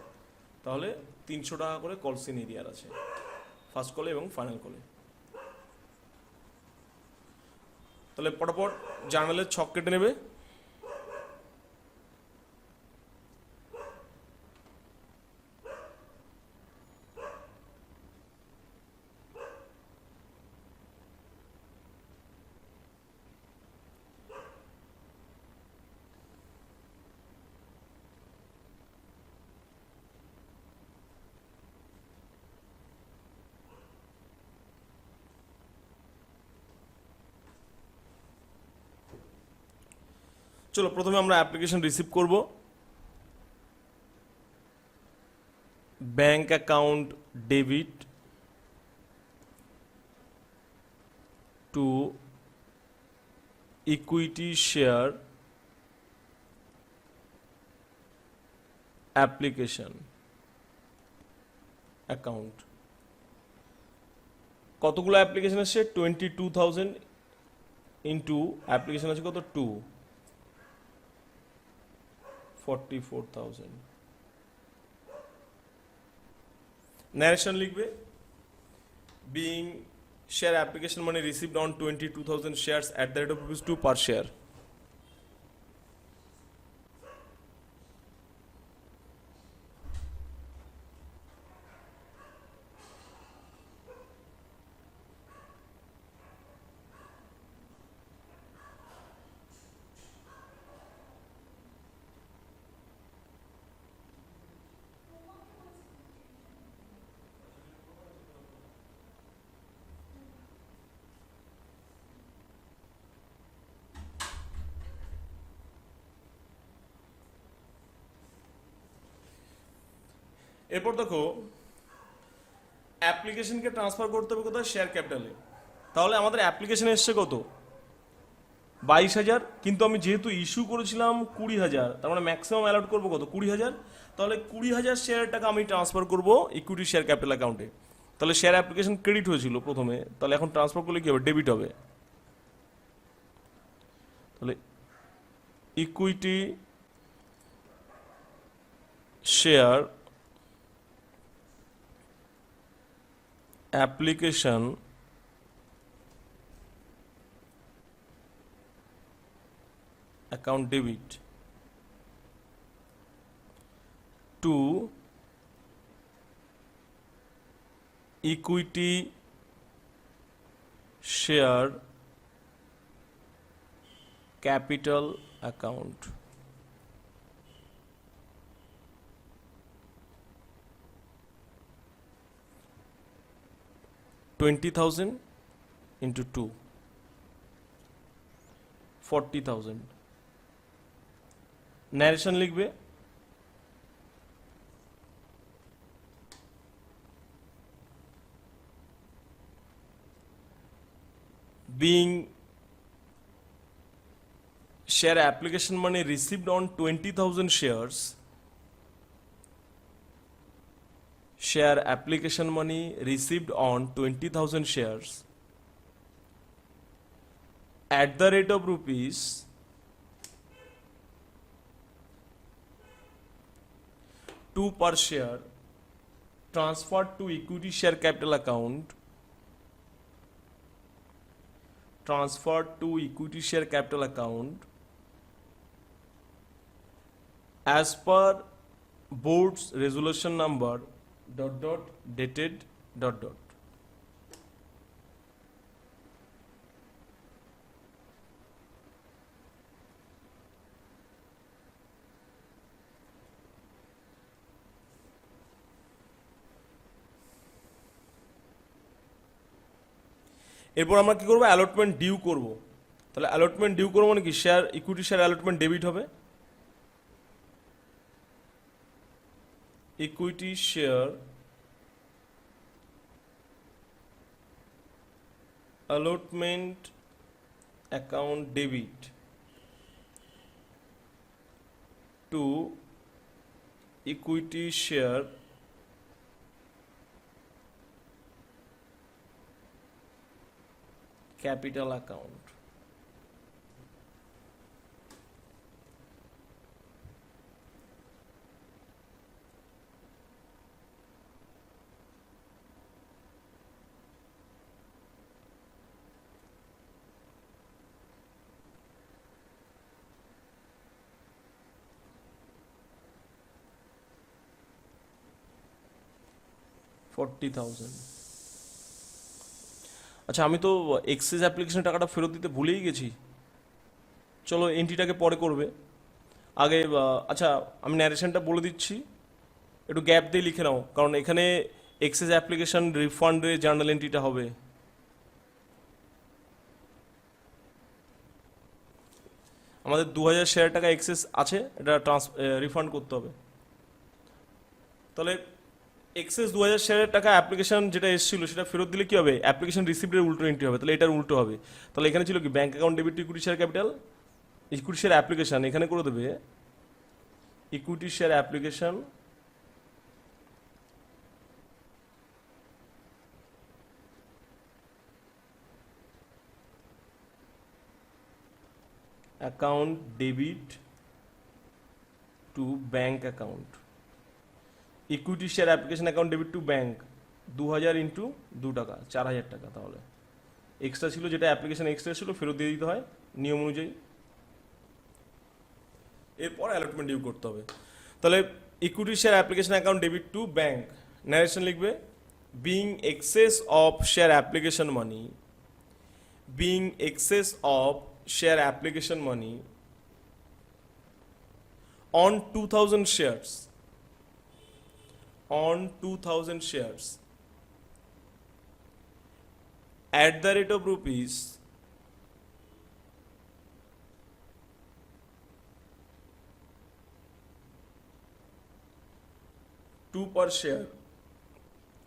তাহলে 300 টাকা করে কল সিনিয়র আছে ফার্স্ট কলে এবং ফাইনাল কলে। তাহলে পটাপট জার্নালের ছক কেটে নেবে। চলো প্রথমে আমরা অ্যাপ্লিকেশন রিসিভ করব। Bank account debit to equity share application account. কতগুলো অ্যাপ্লিকেশন আছে? 22,000 ইন্টু অ্যাপ্লিকেশন আছে কত? 44,000। ন্যারেশন লিখবে, বিং শেয়ার অ্যাপ্লিকেশন মানে received on 22,000 shares at the rate of ₹2 per share. এরপর দেখো অ্যাপ্লিকেশনকে ট্রান্সফার করতে হবে কোথায়? শেয়ার ক্যাপিটালে। তাহলে আমাদের অ্যাপ্লিকেশন এসছে কত? 22,000, কিন্তু আমি যেহেতু ইস্যু করেছিলাম 20,000, তার মানে ম্যাক্সিমাম অ্যালট করবো কত? 20,000। তাহলে 20,000 শেয়ার টাকা আমি ট্রান্সফার করবো ইকুইটি শেয়ার ক্যাপিটাল অ্যাকাউন্টে। তাহলে শেয়ার অ্যাপ্লিকেশন ক্রেডিট হয়েছিল প্রথমে, তাহলে এখন ট্রান্সফার করলে কি হবে? ডেবিট হবে। তাহলে equity share application account debit to equity share capital account. $20,000 into 2, 40,000। Narration লিখবে, being share application money received on 20,000 shares, share application money received on 20,000 shares at the rate of rupees 2 per share transferred to equity share capital account, transferred to equity share capital account as per board's resolution number ... dated ... এরপর আমরা কি করব? Allotment due করব। তাহলে allotment due করবো মানে কি? Share equity share allotment debit হবে equity share allotment account debit to equity share capital account. $40,000। আচ্ছা, আমি তো এক্সেস অ্যাপ্লিকেশনের টাকাটা ফেরত দিতে ভুলেই গেছি। চলো এন্ট্রিটাকে পরে করবে, আগে আচ্ছা আমি ন্যারেশনটা বলে দিচ্ছি, একটু গ্যাপ দিয়ে লিখে নাও, কারণ এখানে এক্সেস অ্যাপ্লিকেশন রিফান্ডের জার্নাল এন্ট্রিটা হবে। আমাদের 2000 শেয়ার টাকা এক্সেস আছে, এটা রিফান্ড করতে হবে। তাহলে এক্সেস 2000 শেয়ারের টাকা অ্যাপ্লিকেশন যেটা এসেছিল সেটা ফেরত দিলে কি হবে? অ্যাপ্লিকেশন রিসিপ্টের উল্টো এন্ট্রি হবে, তাহলে এটার উল্টো হবে। তাহলে এখানে ছিল কি bank account debit to equity share capital, equity share application, এখানে করে দেবে equity share application account debit to bank account, equity share application account debit to bank 2000 into 2 টাকা, 4000 টাকা। তাহলে এক্সট্রা ছিল, যেটা অ্যাপ্লিকেশন এক্সট্রা ছিল ফেরত দিয়ে দিতে হয় নিয়ম অনুযায়ী। এরপর অ্যালটমেন্ট ডিউ করতে হবে। তাহলে equity share application account debit to bank, narration লিখবে being excess of share application money, being excess of share application money on 2000 shares, on 2000 shares at the rate of rupees 2 per share,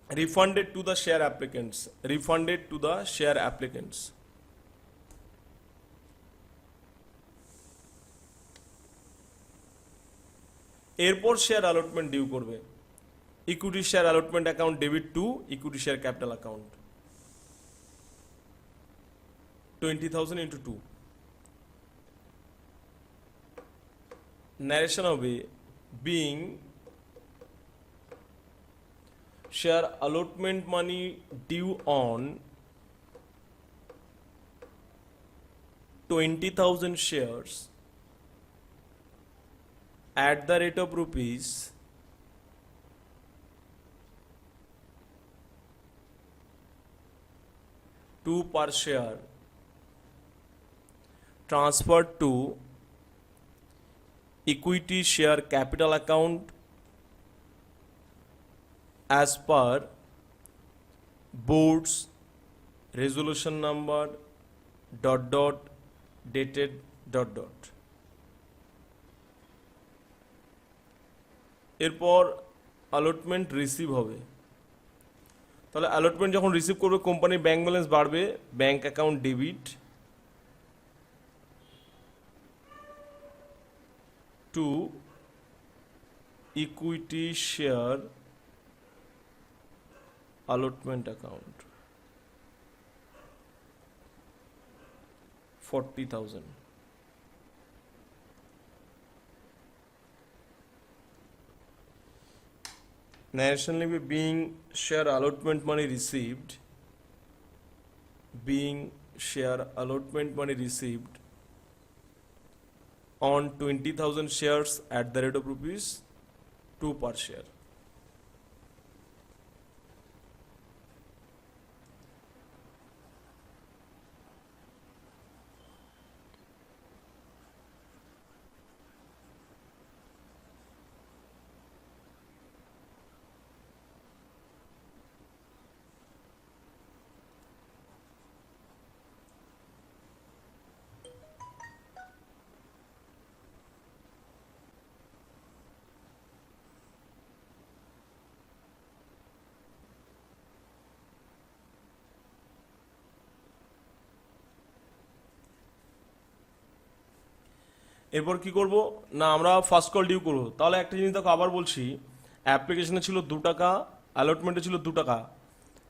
refunded to the share applicants, refunded to the share applicants। এরপর share allotment due করবে, equity share allotment account debit to equity share capital account 20,000 into 2। Narration হবে being share allotment money due on 20,000 shares at the rate of rupees 2 per share, transferred to equity share capital account as per board's resolution number ... dated ... এরপর allotment receive হবে। তাহলে allotment যখন receive করবে কোম্পানির bank balance বাড়বে, bank account debit to equity share allotment account 40,000। Nationally being share allotment money received, being share allotment money received on 20,000 shares at the rate of rupees 2 per share। এরপর কি করব না আমরা first call due করব। তাহলে একটা জিনিস দেখো আবার বলছি, অ্যাপ্লিকেশনে ছিল 2 টাকা, অ্যালটমেন্টে ছিল 2 টাকা,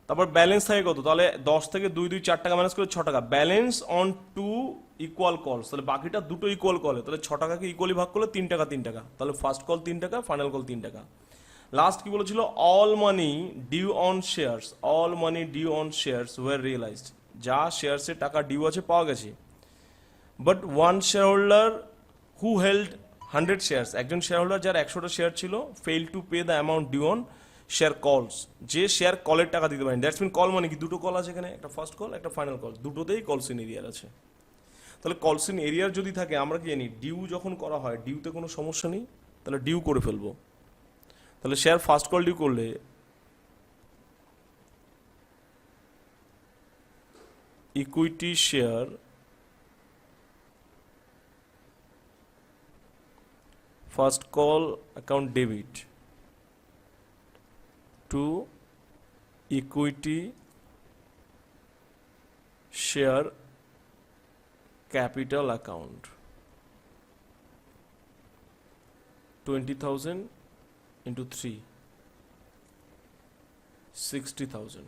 তারপর ব্যালেন্স থাকে কত, তাহলে 10 থেকে 2 2 4 টাকা মাইনাস করে 6 টাকা, ব্যালেন্স অন 2 ইকুয়াল কলস, তাহলে বাকিটা দুটো ইকুয়াল কলে, তাহলে 6 টাকাকে ইকুয়ালি ভাগ করলে 3 টাকা 3 টাকা, তাহলে ফার্স্ট কল 3 টাকা, ফাইনাল কল 3 টাকা। লাস্ট কি বলেছিল, all money due on shares, all money due on shares were realised, যা শেয়ার্সের টাকা ডিউ আছে পাওয়া গেছে। But one share holder who held 100 shares, একজন শেয়ার হোল্ডার যার 100টা শেয়ার ছিল, fail to pay the amount due on share calls, যে শেয়ার কলের টাকা দিতে পারেন। দ্যাটস মিন কল মানে কি, দুটো কল আছে এখানে, একটা ফার্স্ট কল একটা ফাইনাল কল, দুটোতেই কলস ইন এরিয়ার আছে। তাহলে কলস ইন এরিয়ার যদি থাকে আমরা কি জানি, ডিউ যখন করা হয় ডিউতে কোনো সমস্যা নেই, তাহলে ডিউ করে ফেলবো। তাহলে শেয়ার ফার্স্ট কল ডিউ করলে equity share first call account debit to equity share capital account 20,000 into 3, 60,000.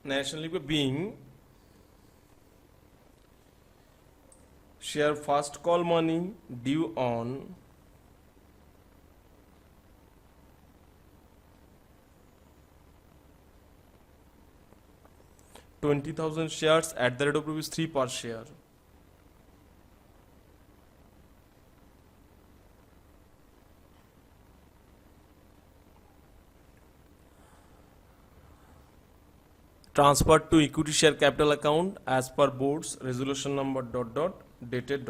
National League being share first call money due on $20,000 shares at the rate of ₹3 per share. Transferred to equity share capital account as per board's resolution number ... dated ...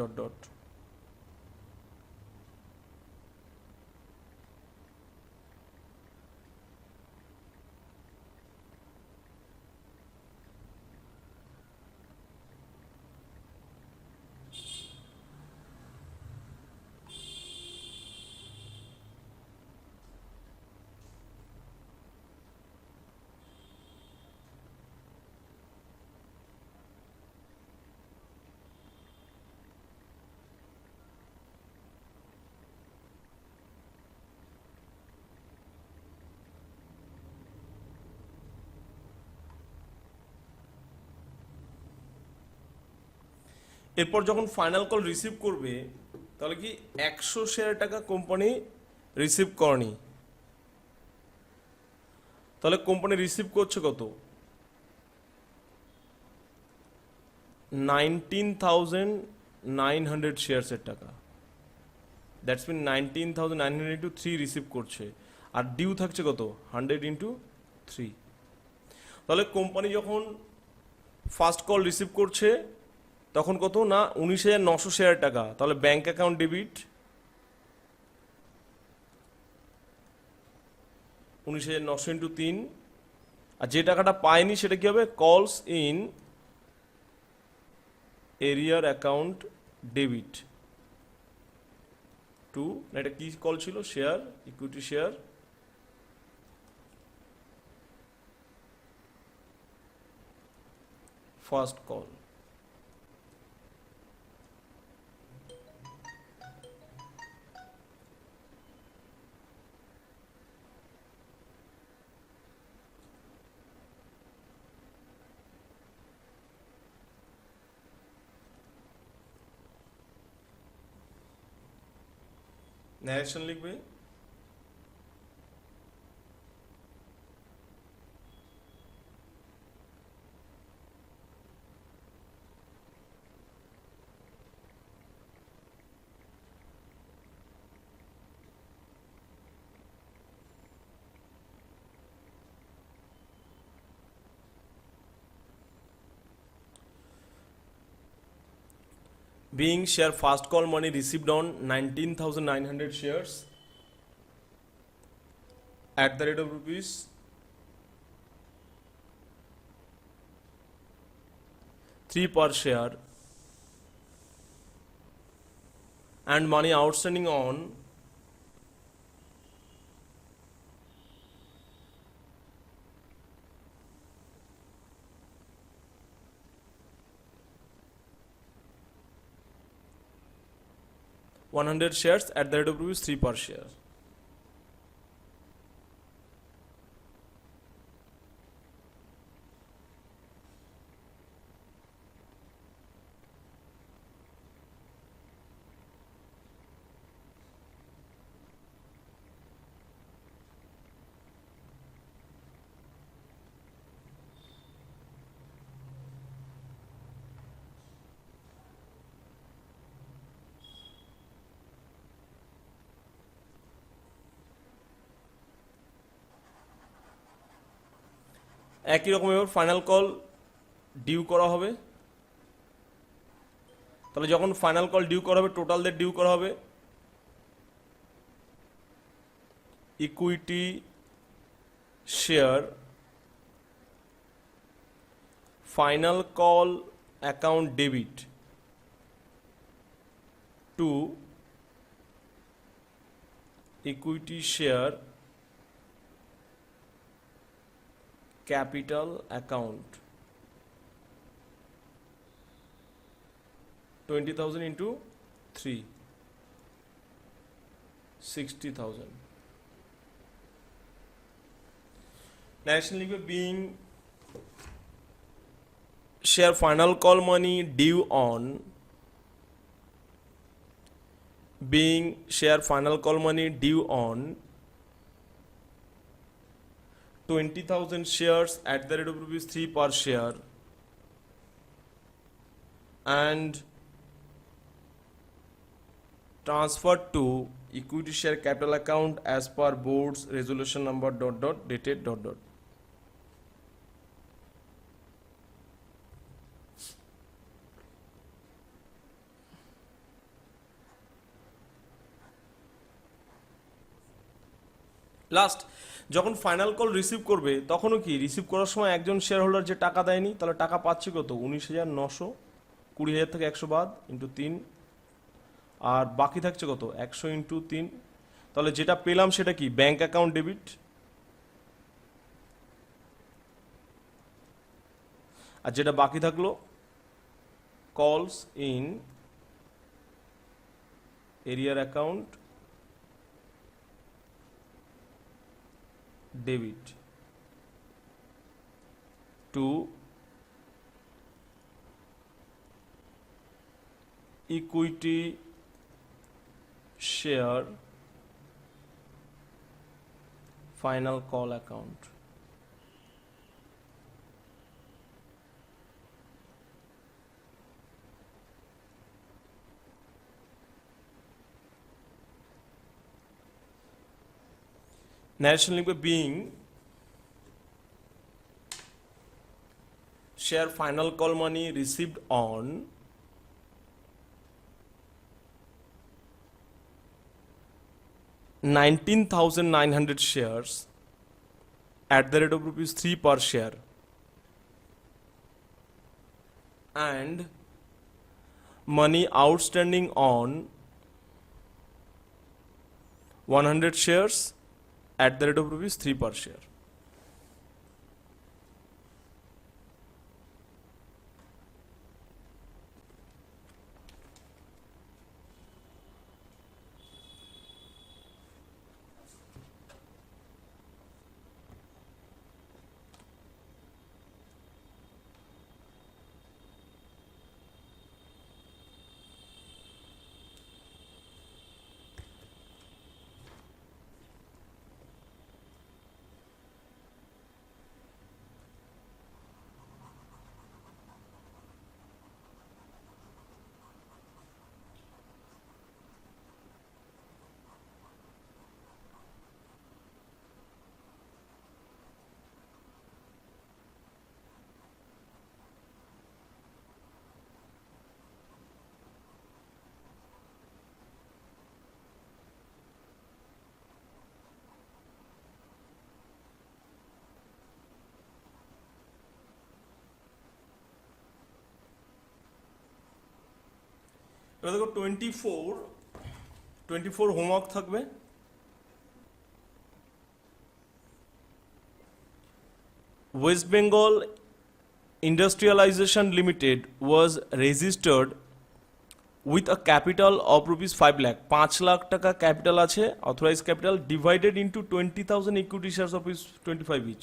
এরপর যখন final call receive করবে, তাহলে কি 100 share টাকা company receive করেনি, তাহলে company receive করছে কত, 19,900 শেয়ার্সের টাকা। দ্যাটস মিন 19,900 ইন্টু 3 রিসিভ করছে, আর ডিউ থাকছে কত, 100 ইন্টু 3। তাহলে কোম্পানি যখন ফার্স্ট কল রিসিভ করছে তখন কত না 19,900 শেয়ার টাকা, তাহলে ব্যাংক অ্যাকাউন্ট ডেবিট 19,900 ইন্টু 3, আর যে টাকাটা পায়নি সেটা কি হবে, কলস in arrear account debit two, এটা কি কল ছিল, share equity share first call. Narration লিখবে, being share first call money received on 19,900 shares at the rate of rupees 3 per share, and money outstanding on 100 shares at the rate of rupees 3 per share. একই রকম এবার final call due করা হবে। তাহলে যখন final call due করা হবে টোটালদের due করা হবে equity share final call account debit to equity share capital account 20,000 into 3 60,000 narration লিখবে being share final call money due on being share final call money due on 20,000 shares at the rate of rupees 3 per share and transferred to equity share capital account as per board's resolution number ... dated ... last যখন final call receive করবে তখনও কি receive করার সময় একজন share holder যে টাকা দেয়নি তাহলে টাকা পাচ্ছে কত 19,900 20,000 থেকে 100 বাদ ইন্টু 3 আর বাকি থাকছে কত 100 ইন্টু 3 তাহলে যেটা পেলাম সেটা কি ব্যাংক অ্যাকাউন্ট ডেবিট আর যেটা বাকি থাকলো কলস in arrear account debit to equity share final call account narration লিখবে being share final call money received on $19,900 shares at the rate of rupees 3 per share and money outstanding on 100 shares at the rate of rupees 3 per share. এবার দেখো 24 homework থাকবে West Bengal Industrialization Limited was registered with a capital of rupees 5 lakh, 5 lakh টাকা capital আছে, authorise capital, divided into 20,000 equity shares of is 25 each,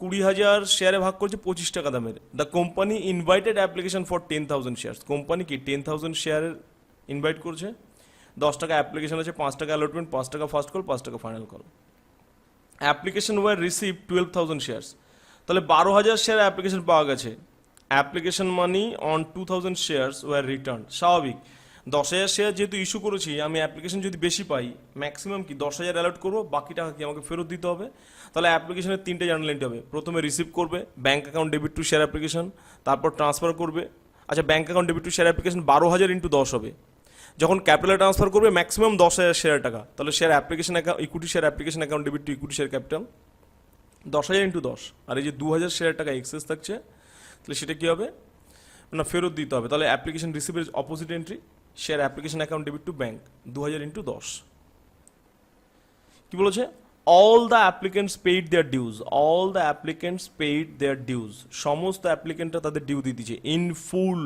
20,000 শেয়ারে ভাগ করছে 25 টাকা দামের। The company invited application for 10,000 shares, company কি 10,000 শেয়ারের ইনভাইট করছে, 10 টাকা অ্যাপ্লিকেশন আছে, 5 টাকা অ্যালটমেন্ট, 5 টাকা ফার্স্ট কল, 5 টাকা final call. Application were receive 12,000 shares, তাহলে 12,000 শেয়ার অ্যাপ্লিকেশন পাওয়া গেছে। Application money on 2,000 shares were return, স্বাভাবিক 10,000 শেয়ার যেহেতু ইস্যু করেছি, আমি অ্যাপ্লিকেশন যদি বেশি পাই ম্যাক্সিমাম কি 10,000 অ্যালট করবো, বাকি টাকা কি আমাকে ফেরত দিতে হবে। তাহলে অ্যাপ্লিকেশনের 3টে জার্নাল এন্ট্রি হবে, প্রথমে রিসিভ করবে bank account debit to share application, তারপর ট্রান্সফার করবে, আচ্ছা bank account debit to share application 12,000 into 10 হবে, যখন ক্যাপিটালে ট্রান্সফার করবে ম্যাক্সিমাম 10,000 শেয়ার টাকা, তাহলে share application account equity share application account debit to equity share capital 10,000 into 10, আর এই যে 2,000 শেয়ার টাকা এক্সেস থাকছে, তাহলে সেটা কী হবে না ফেরত দিতে হবে। তাহলে অ্যাপ্লিকেশন রিসিভের opposite entry share application account debit to bank 2,000 into 10। কি বলেছে, all the applicants paid their dues, all the applicants paid their dues, সমস্ত অ্যাপ্লিকেন্টরা তাদের ডিউ দিয়ে দিচ্ছে ইন ফুল,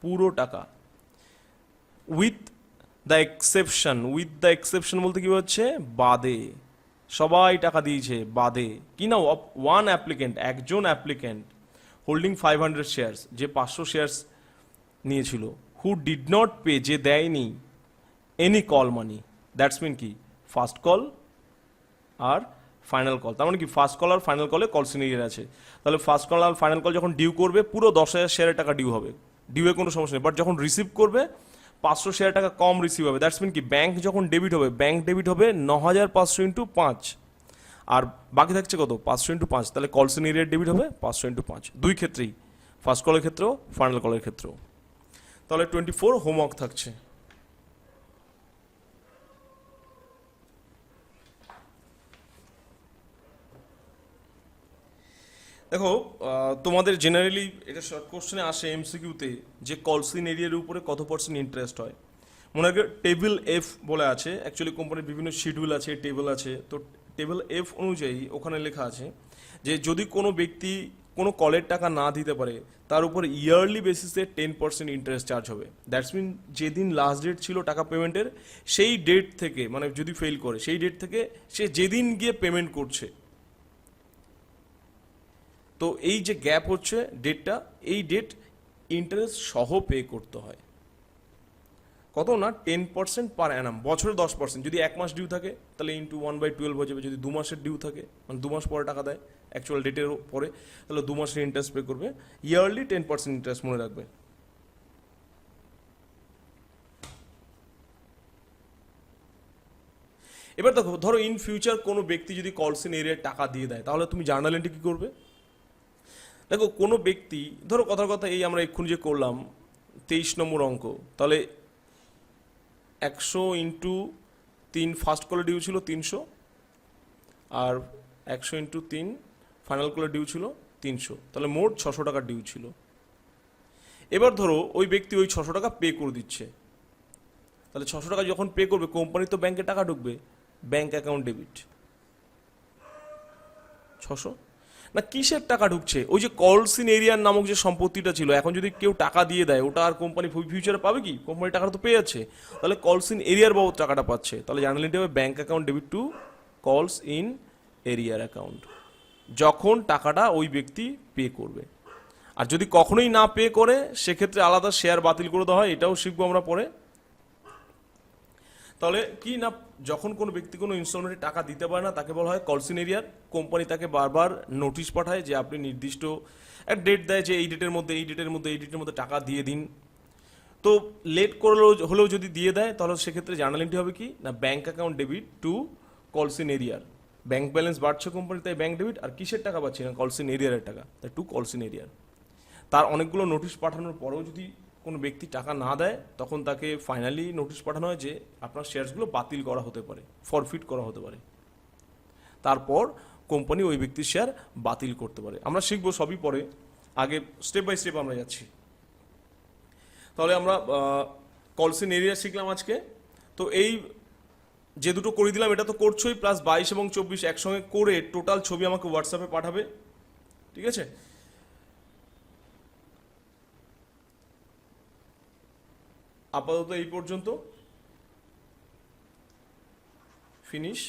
পুরো টাকা, with the exception, with the exception বলতে কি হচ্ছে বাদে, সবাই টাকা দিয়েছে বাদে, কি না ওয়ান অ্যাপ্লিকেন্ট, একজন অ্যাপ্লিকেন্ট হোল্ডিং 500 শেয়ার্স, যে 500 শেয়ার্স নিয়েছিল, হু ডিড নট পে, যে দেয়নি any call money, that's mean কি ফার্স্ট কল আর ফাইনাল কল, তার মানে কি ফার্স্ট কল আর ফাইনাল কলে কল সিনিয়র আছে, তাহলে ফার্স্ট কল আর ফাইনাল কল যখন ডিউ করবে পুরো 10,000 শেয়ারের টাকা ডিউ হবে, ডিউয়ে কোনো সমস্যা নেই, বাট যখন রিসিভ করবে 500 শেয়ার টাকা কম রিসিভ হবে, দ্যাটস মিন কি ব্যাঙ্ক যখন ডেবিট হবে, ব্যাঙ্ক ডেবিট হবে 9,500 ইন্টু 5, আর বাকি থাকছে কত 500 ইন্টু 5, তাহলে কল সিনিয়র ডেবিট হবে 500 ইন্টু 5, দুই ক্ষেত্রেই, ফার্স্ট কলের ক্ষেত্রেও ফাইনাল কলের ক্ষেত্রেও। তাহলে 24 হোমওয়ার্ক থাকছে। দেখো তোমাদের জেনারেলি এটা শর্ট কোশ্চেনে আসে এমসিকিউতে, যে কলসিন এরিয়ার উপরে কত পার্সেন্ট ইন্টারেস্ট হয়। মনে রাখবে টেবিল এফ বলে আছে, অ্যাকচুয়ালি কোম্পানির বিভিন্ন শিডিউল আছে, টেবিল আছে, তো টেবিল এফ অনুযায়ী ওখানে লেখা আছে যে যদি কোনো ব্যক্তি কোনো কলের টাকা না দিতে পারে, তার উপর ইয়ারলি বেসিসে 10% ইন্টারেস্ট চার্জ হবে। দ্যাটস মিন যেদিন লাস্ট ডেট ছিল টাকা পেমেন্টের, সেই ডেট থেকে, মানে যদি ফেল করে সেই ডেট থেকে সে যেদিন গিয়ে পেমেন্ট করছে, তো এই যে গ্যাপ হচ্ছে ডেটটা, এই ডেট ইন্টারেস্ট সহ পে করতে হয়। কত না 10% পার অ্যানাম, বছরে 10%, যদি 1 মাস ডিউ থাকে তাহলে ইন্টু 1/12 হয়ে যাবে, যদি 2 মাসের ডিউ থাকে মানে 2 মাস পরে টাকা দেয় অ্যাকচুয়াল ডেটের পরে, তাহলে 2 মাসের ইন্টারেস্ট পে করবে, ইয়ারলি 10% ইন্টারেস্ট মনে রাখবে। এবার দেখো, ধরো ইন ফিউচার কোনো ব্যক্তি যদি কলসিন এরিয়ায় টাকা দিয়ে দেয়, তাহলে তুমি জার্নাল এন্ট্রি কী করবে। দেখো কোনো ব্যক্তি, ধরো কথার কথা এই আমরা এক্ষুনি যে করলাম 23 নম্বর অঙ্ক, তাহলে 100 ইন্টু 3 ফার্স্ট কলে ডিউ ছিল 300, আর 100 ইন্টু 3 ফাইনাল কলে ডিউ ছিল 300, তাহলে মোট 600 টাকা ডিউ ছিল। এবার ধরো ওই ব্যক্তি ওই 600 টাকা পে করে দিচ্ছে, তাহলে 600 টাকা যখন পে করবে কোম্পানির তো ব্যাংকে টাকা ঢুকবে, ব্যাংক অ্যাকাউন্ট ডেবিট 600, না কিসের টাকা ঢুকছে, ওই যে কলসিন এরিয়ার নামক যে সম্পত্তিটা ছিল, এখন যদি কেউ টাকা দিয়ে দেয় ওটা আর কোম্পানি ফিউচারে পাবে কি, কোম্পানি টাকাটা তো পেয়ে যাচ্ছে, তাহলে কলসিন এরিয়ার বাবদ টাকাটা পাচ্ছে, তাহলে জার্নাল এন্ট্রি হবে ব্যাংক অ্যাকাউন্ট ডেবিট টু কলস ইন এরিয়ার অ্যাকাউন্ট, যখন টাকাটা ওই ব্যক্তি পে করবে। আর যদি কখনোই না পে করে সেক্ষেত্রে আলাদা শেয়ার বাতিল করে দেওয়া হয়, এটাও শিখবো আমরা পরে। তাহলে কি না, যখন কোনো ব্যক্তি কোনো ইনস্টলমেন্টে টাকা দিতে পারে না তাকে বলা হয় কলসিন এরিয়ার, কোম্পানি তাকে বারবার নোটিশ পাঠায় যে আপনি নির্দিষ্ট এক ডেট দেয় যে এই ডেটের মধ্যে এই ডেটের মধ্যে এই ডেটের মধ্যে টাকা দিয়ে দিন, তো লেট করলেও হলেও যদি দিয়ে দেয় তাহলে সেক্ষেত্রে জার্নাল এন্ট্রি হবে কি না ব্যাঙ্ক অ্যাকাউন্ট ডেবিট টু কলসিন এরিয়ার, ব্যাঙ্ক ব্যালেন্স বাড়ছে কোম্পানি তাই ব্যাঙ্ক ডেবিট, আর কিসের টাকা পাচ্ছি না কলসিন এরিয়ারের টাকা, তাই টু কলসিন এরিয়ার। তার অনেকগুলো নোটিশ পাঠানোর পরেও যদি কোনো ব্যক্তি টাকা না দেয় তখন তাকে ফাইনালি নোটিশ পাঠানো হয় যে আপনার শেয়ারসগুলো বাতিল করা হতে পারে, ফরফিট করা হতে পারে, তারপর কোম্পানি ওই ব্যক্তির শেয়ার বাতিল করতে পারে। আমরা শিখবো সবই পরে, আগে স্টেপ বাই স্টেপ আমরা যাচ্ছি। তাহলে আমরা কলসিন এরিয়া শিখলাম আজকে, তো এই যে দুটো করে দিলাম এটা তো করছোই, প্লাস 22 এবং 24 একসঙ্গে করে টোটাল ছবি আমাকে হোয়াটসঅ্যাপে পাঠাবে, ঠিক আছে। আপাতত এই পর্যন্ত, ফিনিশ।